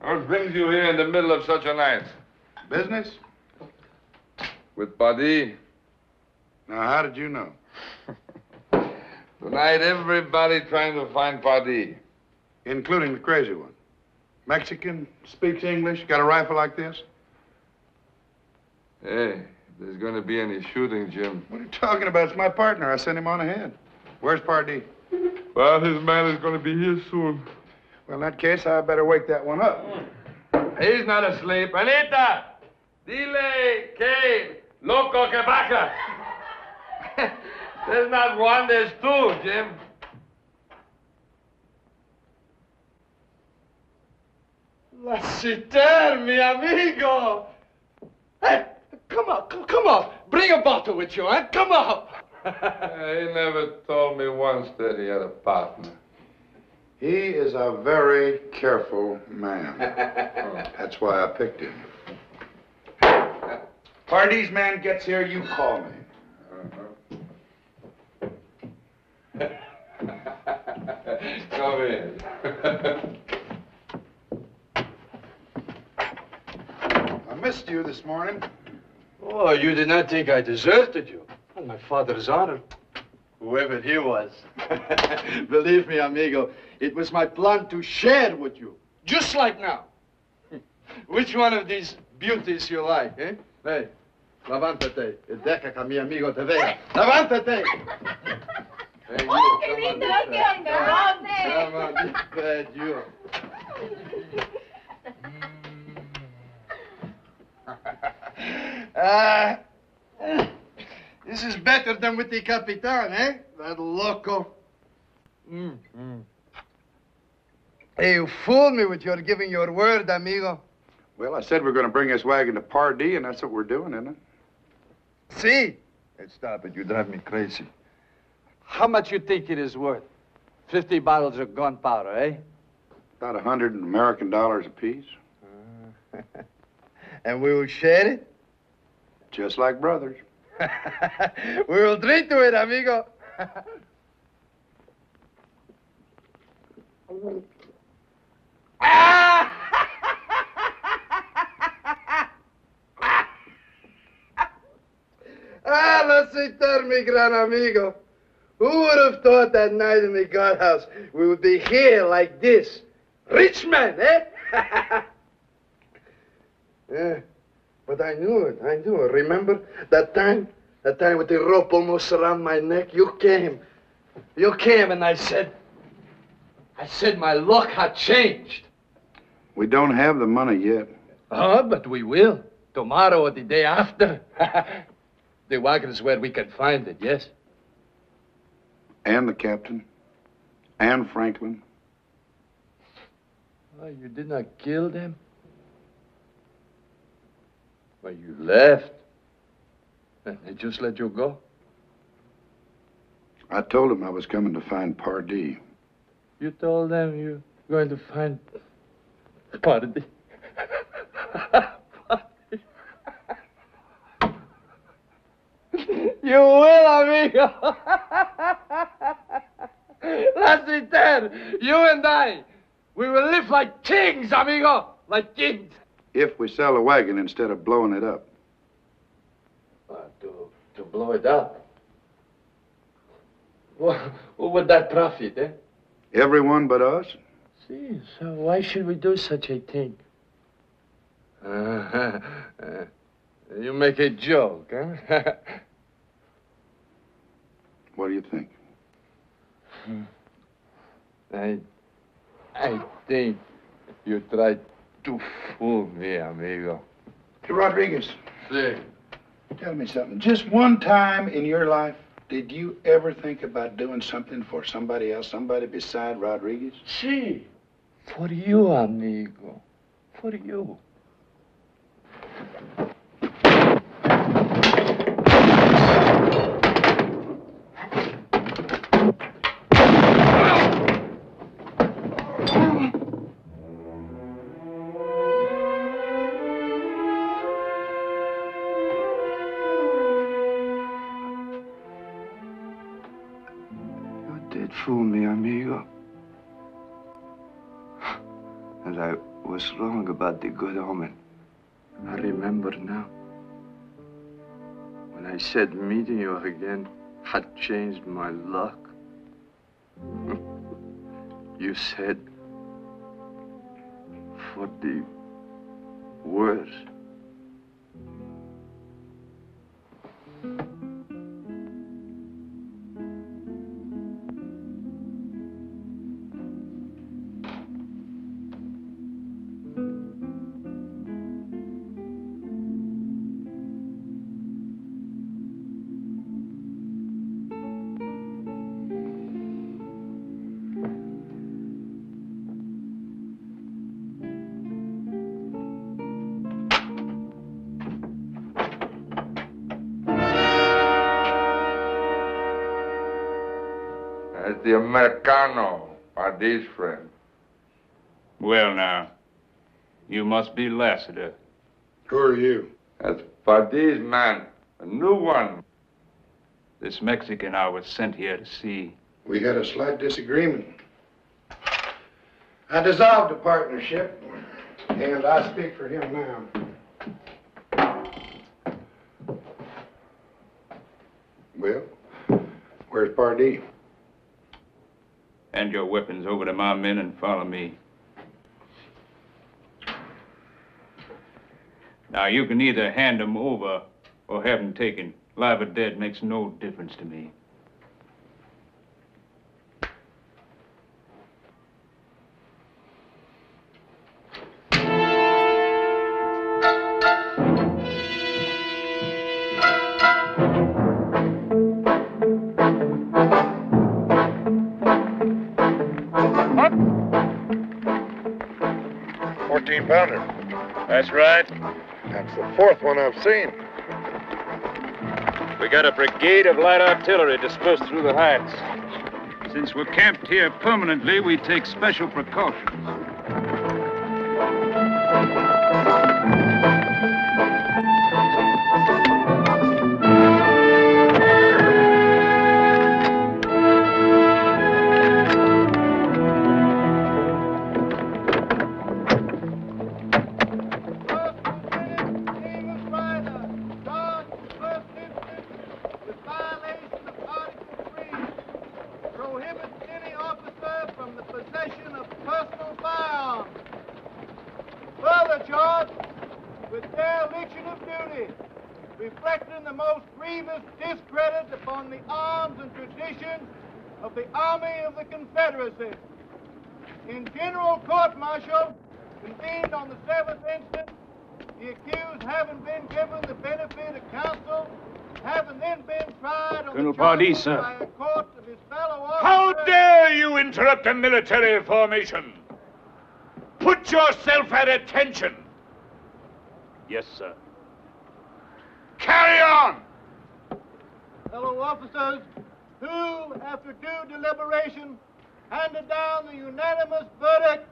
What brings you here in the middle of such a night? Business? With Paddy. Now, how did you know? Tonight, everybody trying to find Paddy. Including the crazy one. Mexican, speaks English, got a rifle like this? Hey, if there's going to be any shooting, Jim. What are you talking about? It's my partner. I sent him on ahead. Where's Pardee? Well, his man is going to be here soon. Well, in that case, I better wake that one up. He's not asleep. Anita! Dile que loco que baja. There's not one, there's two, Jim. Lassiter, mi amigo! Hey, come on. Bring a bottle with you, huh? Come on. He never told me once that he had a partner. He is a very careful man. That's why I picked him. Pardee's man gets here, you call me. Come in. I missed you this morning. Oh, you did not think I deserted you. On my father's honor. Whoever he was. Believe me, amigo, it was my plan to share with you. Just like now. Which one of these beauties you like, eh? Hey, levántate. Deja que mi amigo te vea. Levántate. Hey, you, Oh, qué lindo, Come on, you bad, you. This is better than with the Capitan, eh? That loco. Hey, you fooled me with your giving your word, amigo. Well, I said we're going to bring this wagon to Pardee, and that's what we're doing, isn't it? See? Hey, stop it. You drive me crazy. How much you think it is worth? 50 bottles of gunpowder, eh? About $100 American apiece. And we will share it? Just like brothers. We will drink to it, amigo. Let's see, mi gran amigo. Who would have thought that night in the guardhouse we would be here like this? Rich man, eh? Yeah, but I knew it. Remember that time? That time with the rope almost around my neck? You came. And I said my luck had changed. We don't have the money yet. Oh, but we will. Tomorrow or the day after. The wagon's where we can find it, yes? And the captain. And Franklin. Oh, you did not kill them? Well, you left. And they just let you go? I told them I was coming to find Pardee. You told them you're going to find Pardee? You will, amigo. That's it then. You and I, we will live like kings, amigo. Like kings. If we sell the wagon instead of blowing it up. To blow it up? What would that profit, eh? Everyone but us. See, so why should we do such a thing? You make a joke, huh? What do you think? I think you tried to fool me, amigo. Hey, Rodriguez. See. Tell me something. Just one time in your life, did you ever think about doing something for somebody else, somebody beside Rodriguez? See. For you, amigo. For you. Fool me, amigo. And I was wrong about the good omen. I remember now. When I said meeting you again had changed my luck. You said for the worse. That's the Americano, Pardee's friend. Well, now, you must be Lassiter. Who are you? That's Pardee's man, a new one. This Mexican I was sent here to see. We had a slight disagreement. I dissolved the partnership, and I speak for him now. Well, where's Pardee? Hand your weapons over to my men and follow me. Now, you can either hand them over or have them taken. Live or dead makes no difference to me. $14-pounder. That's right. That's the fourth one I've seen. We got a brigade of light artillery dispersed through the heights. Since we're camped here permanently, we take special precautions. Reflecting the most grievous discredit upon the arms and traditions of the Army of the Confederacy. In general court-martial, convened on the 7th instant, the accused having been given the benefit of counsel, having then been tried on Colonel the charges Pardee, sir. by a court of his fellow officers. How dare you interrupt a military formation? Put yourself at attention. Yes, sir. Carry on! Fellow officers, who, after due deliberation, handed down the unanimous verdict,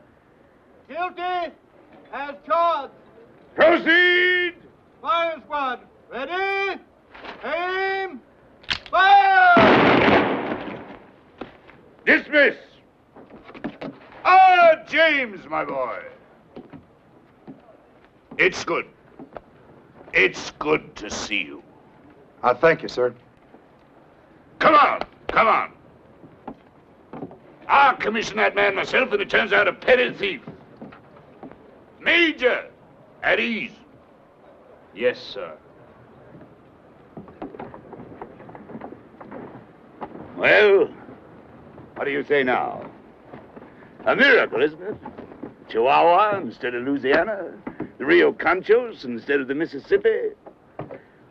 guilty as charged. Proceed! Fire squad, ready, aim, fire! Dismiss! Ah, James, my boy. It's good. It's good to see you. I thank you, sir. Come on, come on. I'll commission that man myself, and it turns out a petty thief. Major, at ease. Yes, sir. Well, what do you say now? A miracle, isn't it? Chihuahua instead of Louisiana, the Rio Conchos instead of the Mississippi.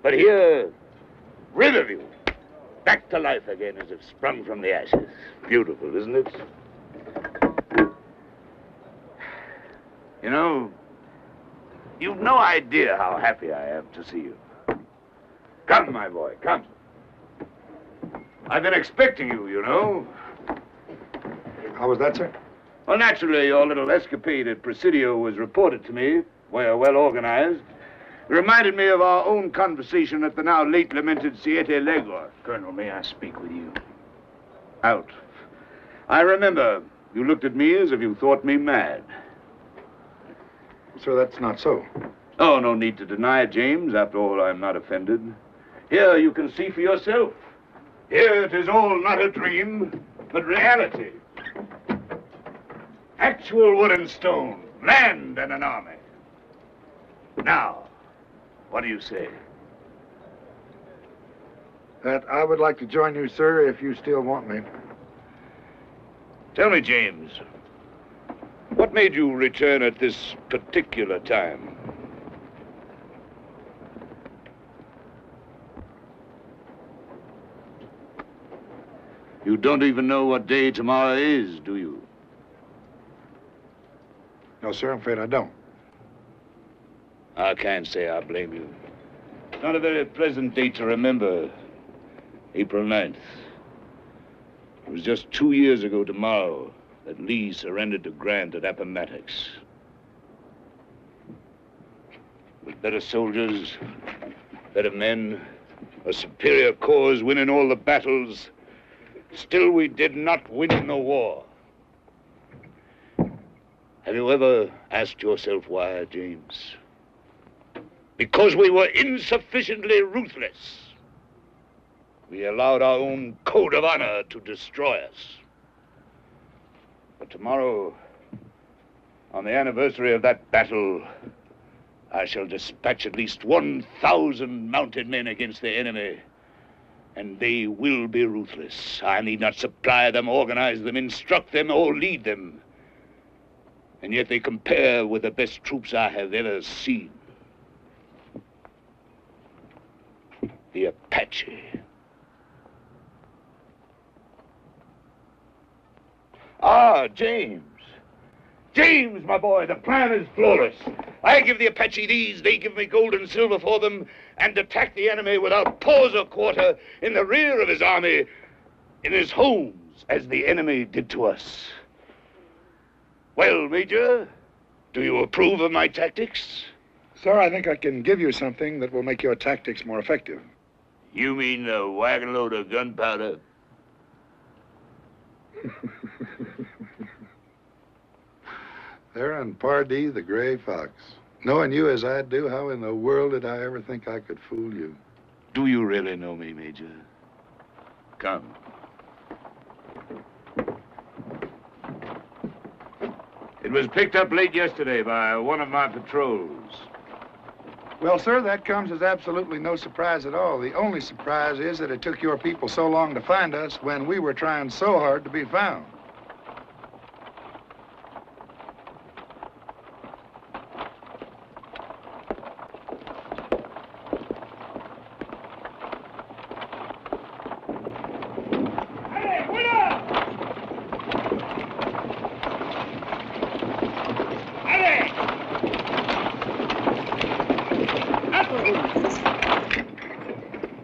But here, Riverview, back to life again as if sprung from the ashes. Beautiful, isn't it? You know, you've no idea how happy I am to see you. Come, my boy, come. I've been expecting you, you know. How was that, sir? Well, naturally, your little escapade at Presidio was reported to me. We're well organized. It reminded me of our own conversation at the now late lamented Siete Legua. Colonel, may I speak with you? Out. I remember you looked at me as if you thought me mad. Sir, that's not so. Oh, no need to deny it, James. After all, I'm not offended. Here you can see for yourself. Here it is all not a dream, but reality. Actual wood and stone, land and an army. Now, what do you say? That I would like to join you, sir, if you still want me. Tell me, James, what made you return at this particular time? You don't even know what day tomorrow is, do you? No, sir, I'm afraid I don't. I can't say I blame you. It's not a very pleasant date to remember. April 9th. It was just 2 years ago tomorrow that Lee surrendered to Grant at Appomattox. With better soldiers, better men, a superior cause winning all the battles, still we did not win the war. Have you ever asked yourself why, James? Because we were insufficiently ruthless. We allowed our own code of honor to destroy us. But tomorrow, on the anniversary of that battle, I shall dispatch at least 1,000 mounted men against the enemy. And they will be ruthless. I need not supply them, organize them, instruct them, or lead them. And yet they compare with the best troops I have ever seen. The Apache. Ah, James. James, my boy, the plan is flawless. I give the Apache these, they give me gold and silver for them, and attack the enemy without pause or quarter in the rear of his army, in his homes, as the enemy did to us. Well, Major, do you approve of my tactics? Sir, I think I can give you something that will make your tactics more effective. You mean a wagon load of gunpowder? There on Pardee, the Gray Fox. Knowing you as I do, how in the world did I ever think I could fool you? Do you really know me, Major? Come. It was picked up late yesterday by one of my patrols. Well, sir, that comes as absolutely no surprise at all. The only surprise is that it took your people so long to find us when we were trying so hard to be found.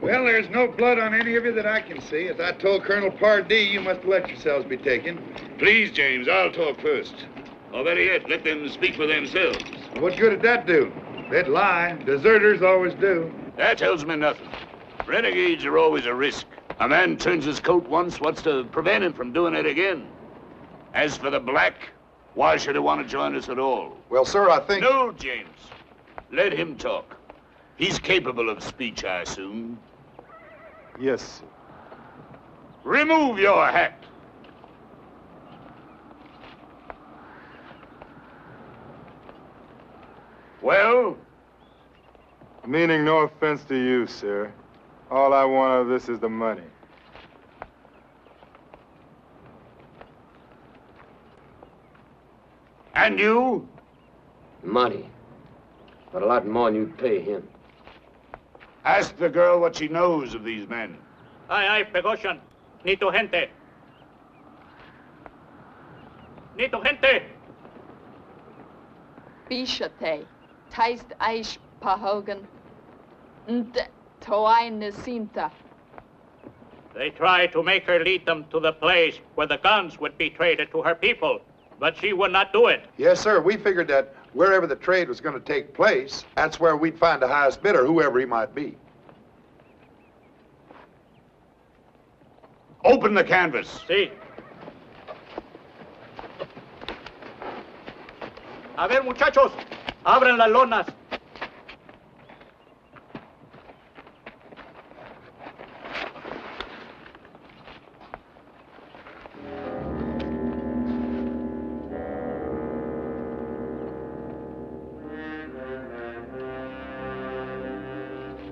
Well, there's no blood on any of you that I can see. As I told Colonel Pardee, you must let yourselves be taken. Please, James, I'll talk first. Or better yet, let them speak for themselves. What good did that do? They'd lie. Deserters always do. That tells me nothing. Renegades are always a risk. A man turns his coat once, what's to prevent him from doing it again? As for the black, why should he want to join us at all? Well, sir, I think... No, James. Let him talk. He's capable of speech, I assume. Yes, sir. Remove your hat. Well? Meaning no offense to you, sir. All I want out of this is the money. And you? Money. But a lot more than you'd pay him. Ask the girl what she knows of these men. Aye, Pegoshan. Nito gente. Nito gente. Bishate. Taist Aish Pahogan. Nte Toai Nesinta. They tried to make her lead them to the place where the guns would be traded to her people, but she would not do it. Yes, sir. We figured that wherever the trade was going to take place, that's where we'd find the highest bidder, whoever he might be. Open the canvas. Sí. A ver, muchachos, abren las lonas.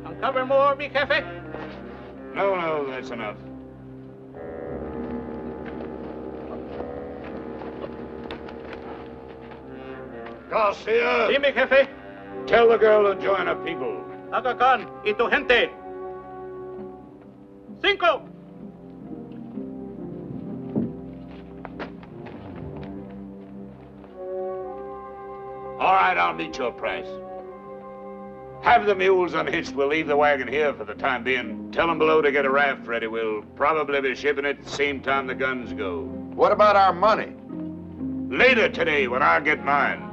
Uncover more, mi jefe? No, that's enough. Garcia! Sí, mi jefe. Tell the girl to join her people. Aga Khan y tu gente. 5. All right, I'll meet your price. Have the mules unhitched. We'll leave the wagon here for the time being. Tell them below to get a raft ready. We'll probably be shipping it at the same time the guns go. What about our money? Later today, when I get mine.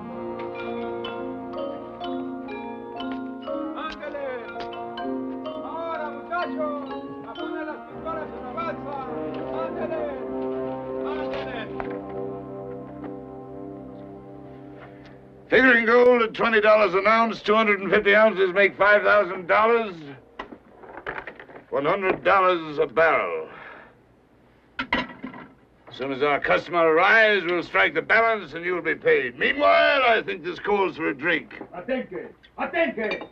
Figuring gold at $20 an ounce, 250 ounces make $5,000. $100 a barrel. As soon as our customer arrives, we'll strike the balance and you'll be paid. Meanwhile, I think this calls for a drink. Atenke! Atenke!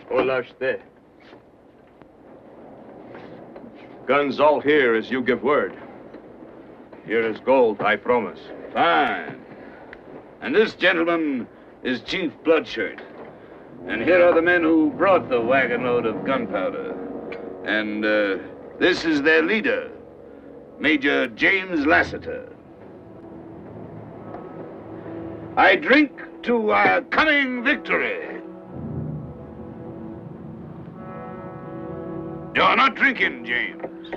Hola usted. Guns all here as you give word. Here is gold, I promise. Fine. And this gentleman is Chief Bloodshirt. And here are the men who brought the wagon load of gunpowder. And this is their leader, Major James Lassiter. I drink to our coming victory. You're not drinking, James.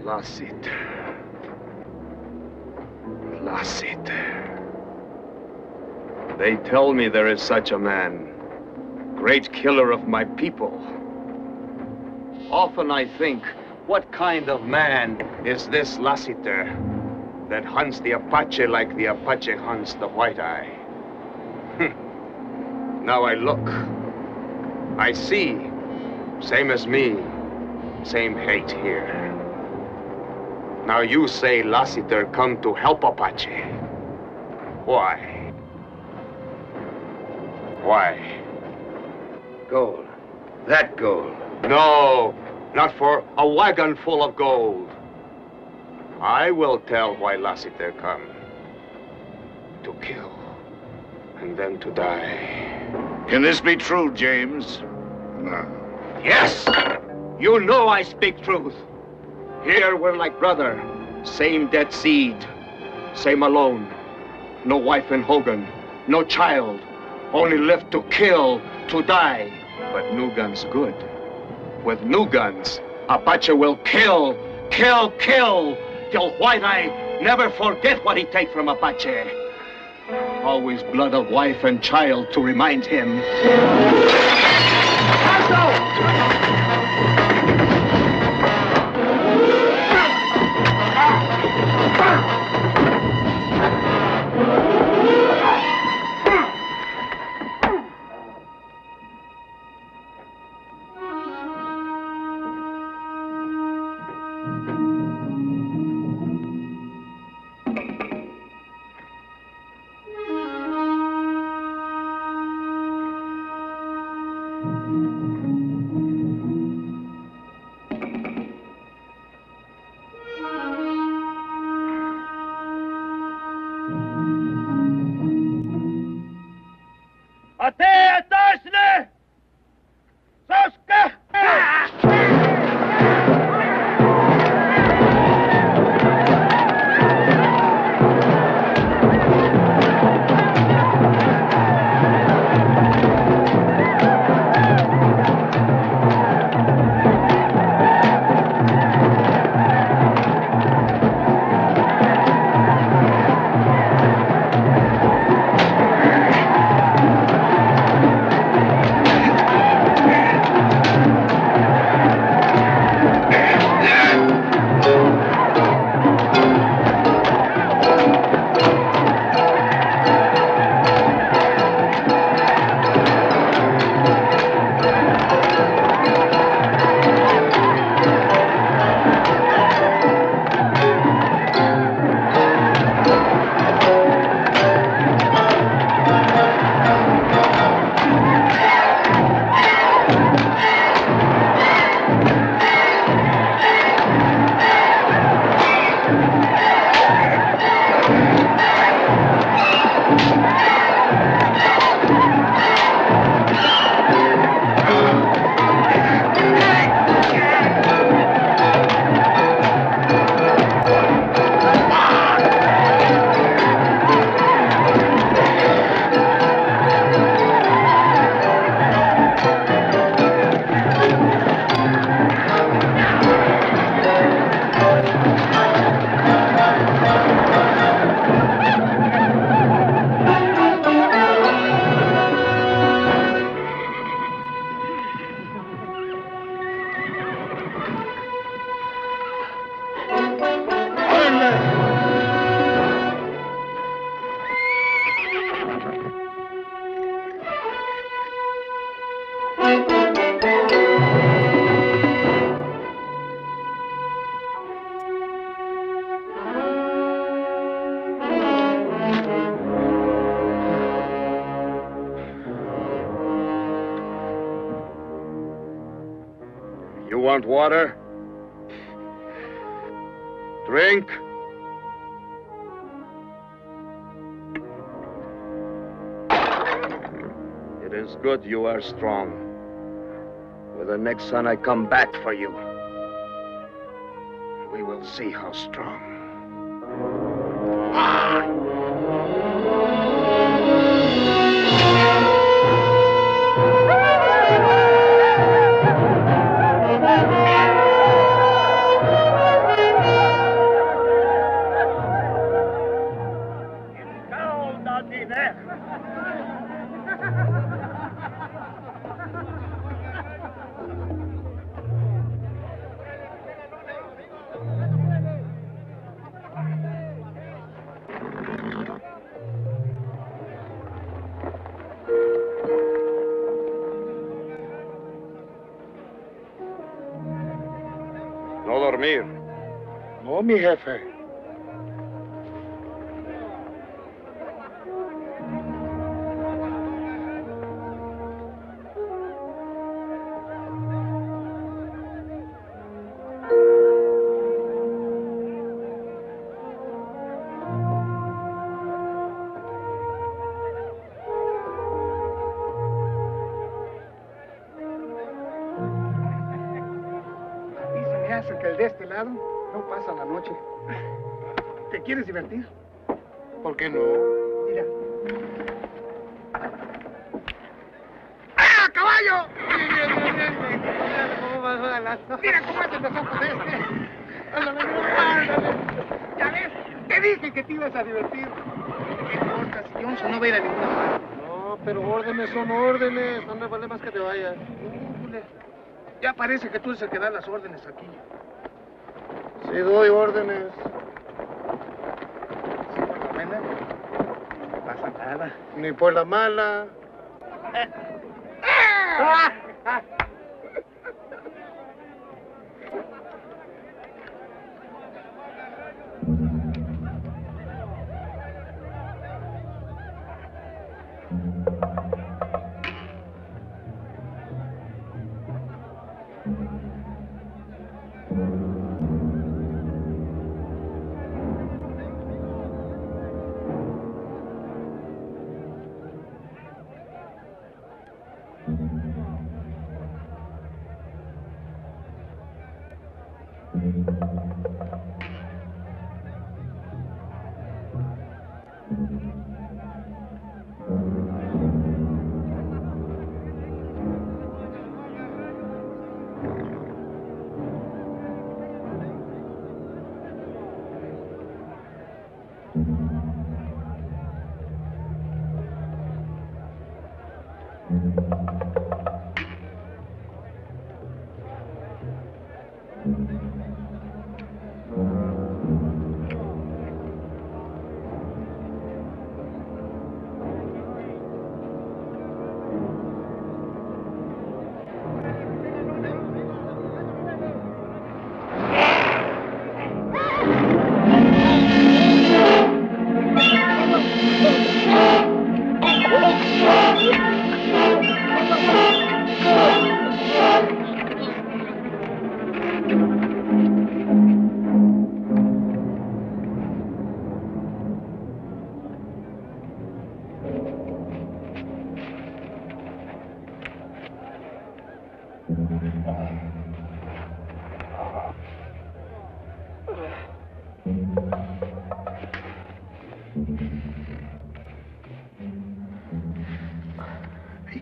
Lassiter. Lassiter. They tell me there is such a man. Great killer of my people. Often I think, what kind of man is this Lassiter that hunts the Apache like the Apache hunts the White Eye? Now I look. I see. Same as me. Same hate here. Now you say Lassiter come to help Apache. Why? Why? Gold. That gold. No, not for a wagon full of gold. I will tell why Lassiter come. To kill, and then to die. Can this be true, James? No. Yes! You know I speak truth. Here we're like brother. Same dead seed. Same alone. No wife in Hogan. No child. Only left to kill, to die. But new guns good. With new guns, Apache will kill, kill, kill, till White Eye never forget what he take from Apache. Always blood of wife and child to remind him. Want water? Drink? It is good you are strong. With the next sun, I come back for you. will see how strong. No dormir. No, mi jefe. Que el de este lado no pasa la noche. ¿Te quieres divertir? ¿Por qué no? Mira. ¡Ah, caballo! Mira cómo hacen los ojos de este. Ándale. Ya ves, te dije que te ibas a divertir. ¿Qué importa si Johnson no va a ir a ninguna parte? No, pero órdenes son órdenes. No me vale más que te vayas. Ya parece que tú eres el que da las órdenes aquí. Sí, doy órdenes. Sí, por la buena. No pasa nada. Ni por la mala.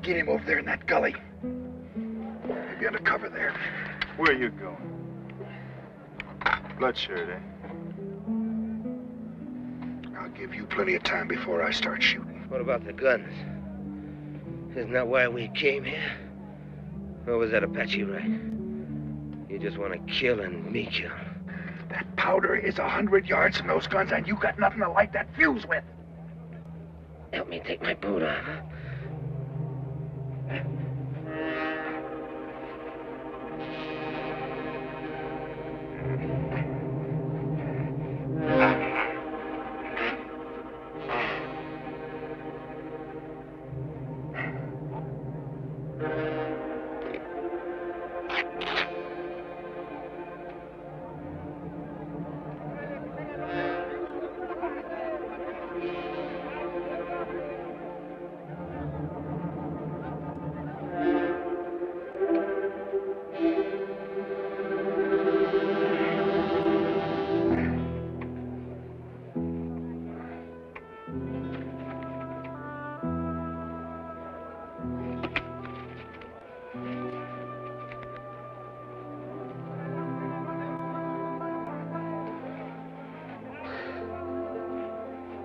Get him over there in that gully. Maybe under cover there. Where are you going? Bloodshirt, eh? I'll give you plenty of time before I start shooting. What about the guns? Isn't that why we came here? Or was that Apache right? You just want to kill and me kill. That powder is 100 yards from those guns, and you got nothing to light that fuse with. Help me take my boot off, huh?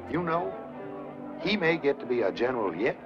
You know, he may get to be a general yet.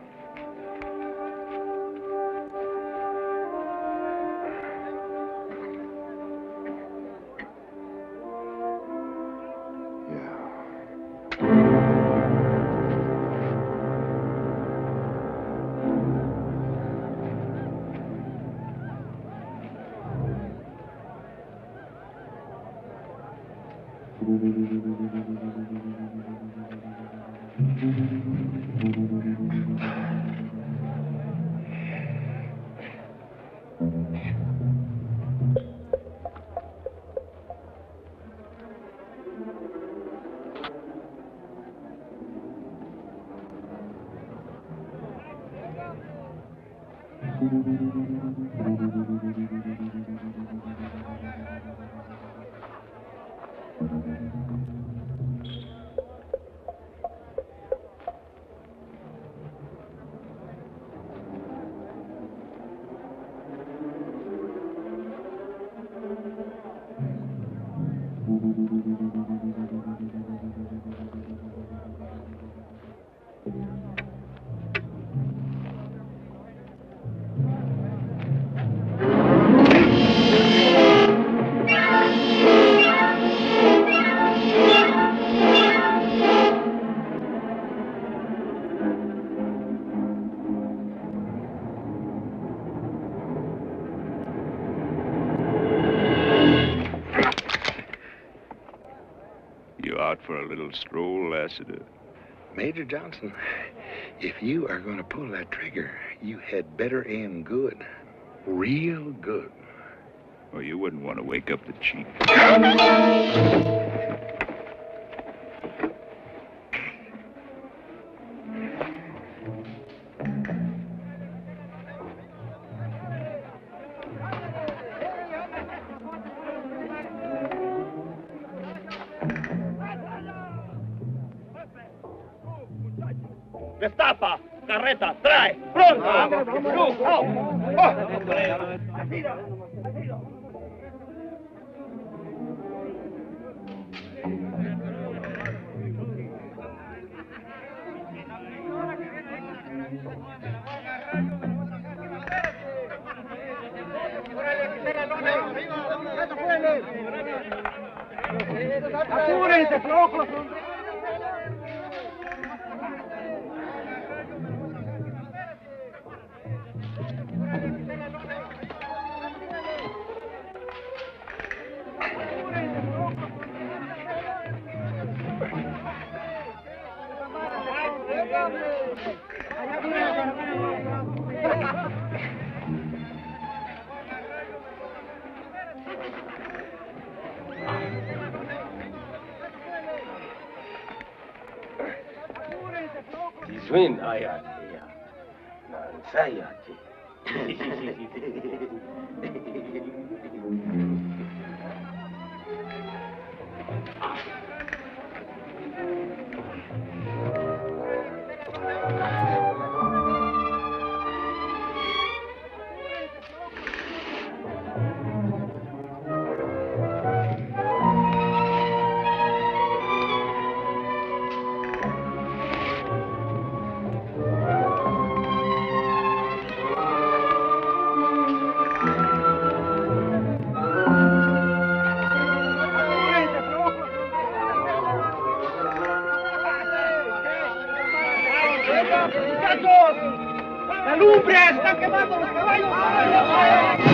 Stroll, Lassiter. Major Johnson, if you are going to pull that trigger, you had better aim good. Real good. Well, you wouldn't want to wake up the chief. Destapa, carreta, trae, pronto. Apúrense, flojos. Zwin ayati ya. Nansayati. ¡La lumbre! ¡Están quemando los caballos!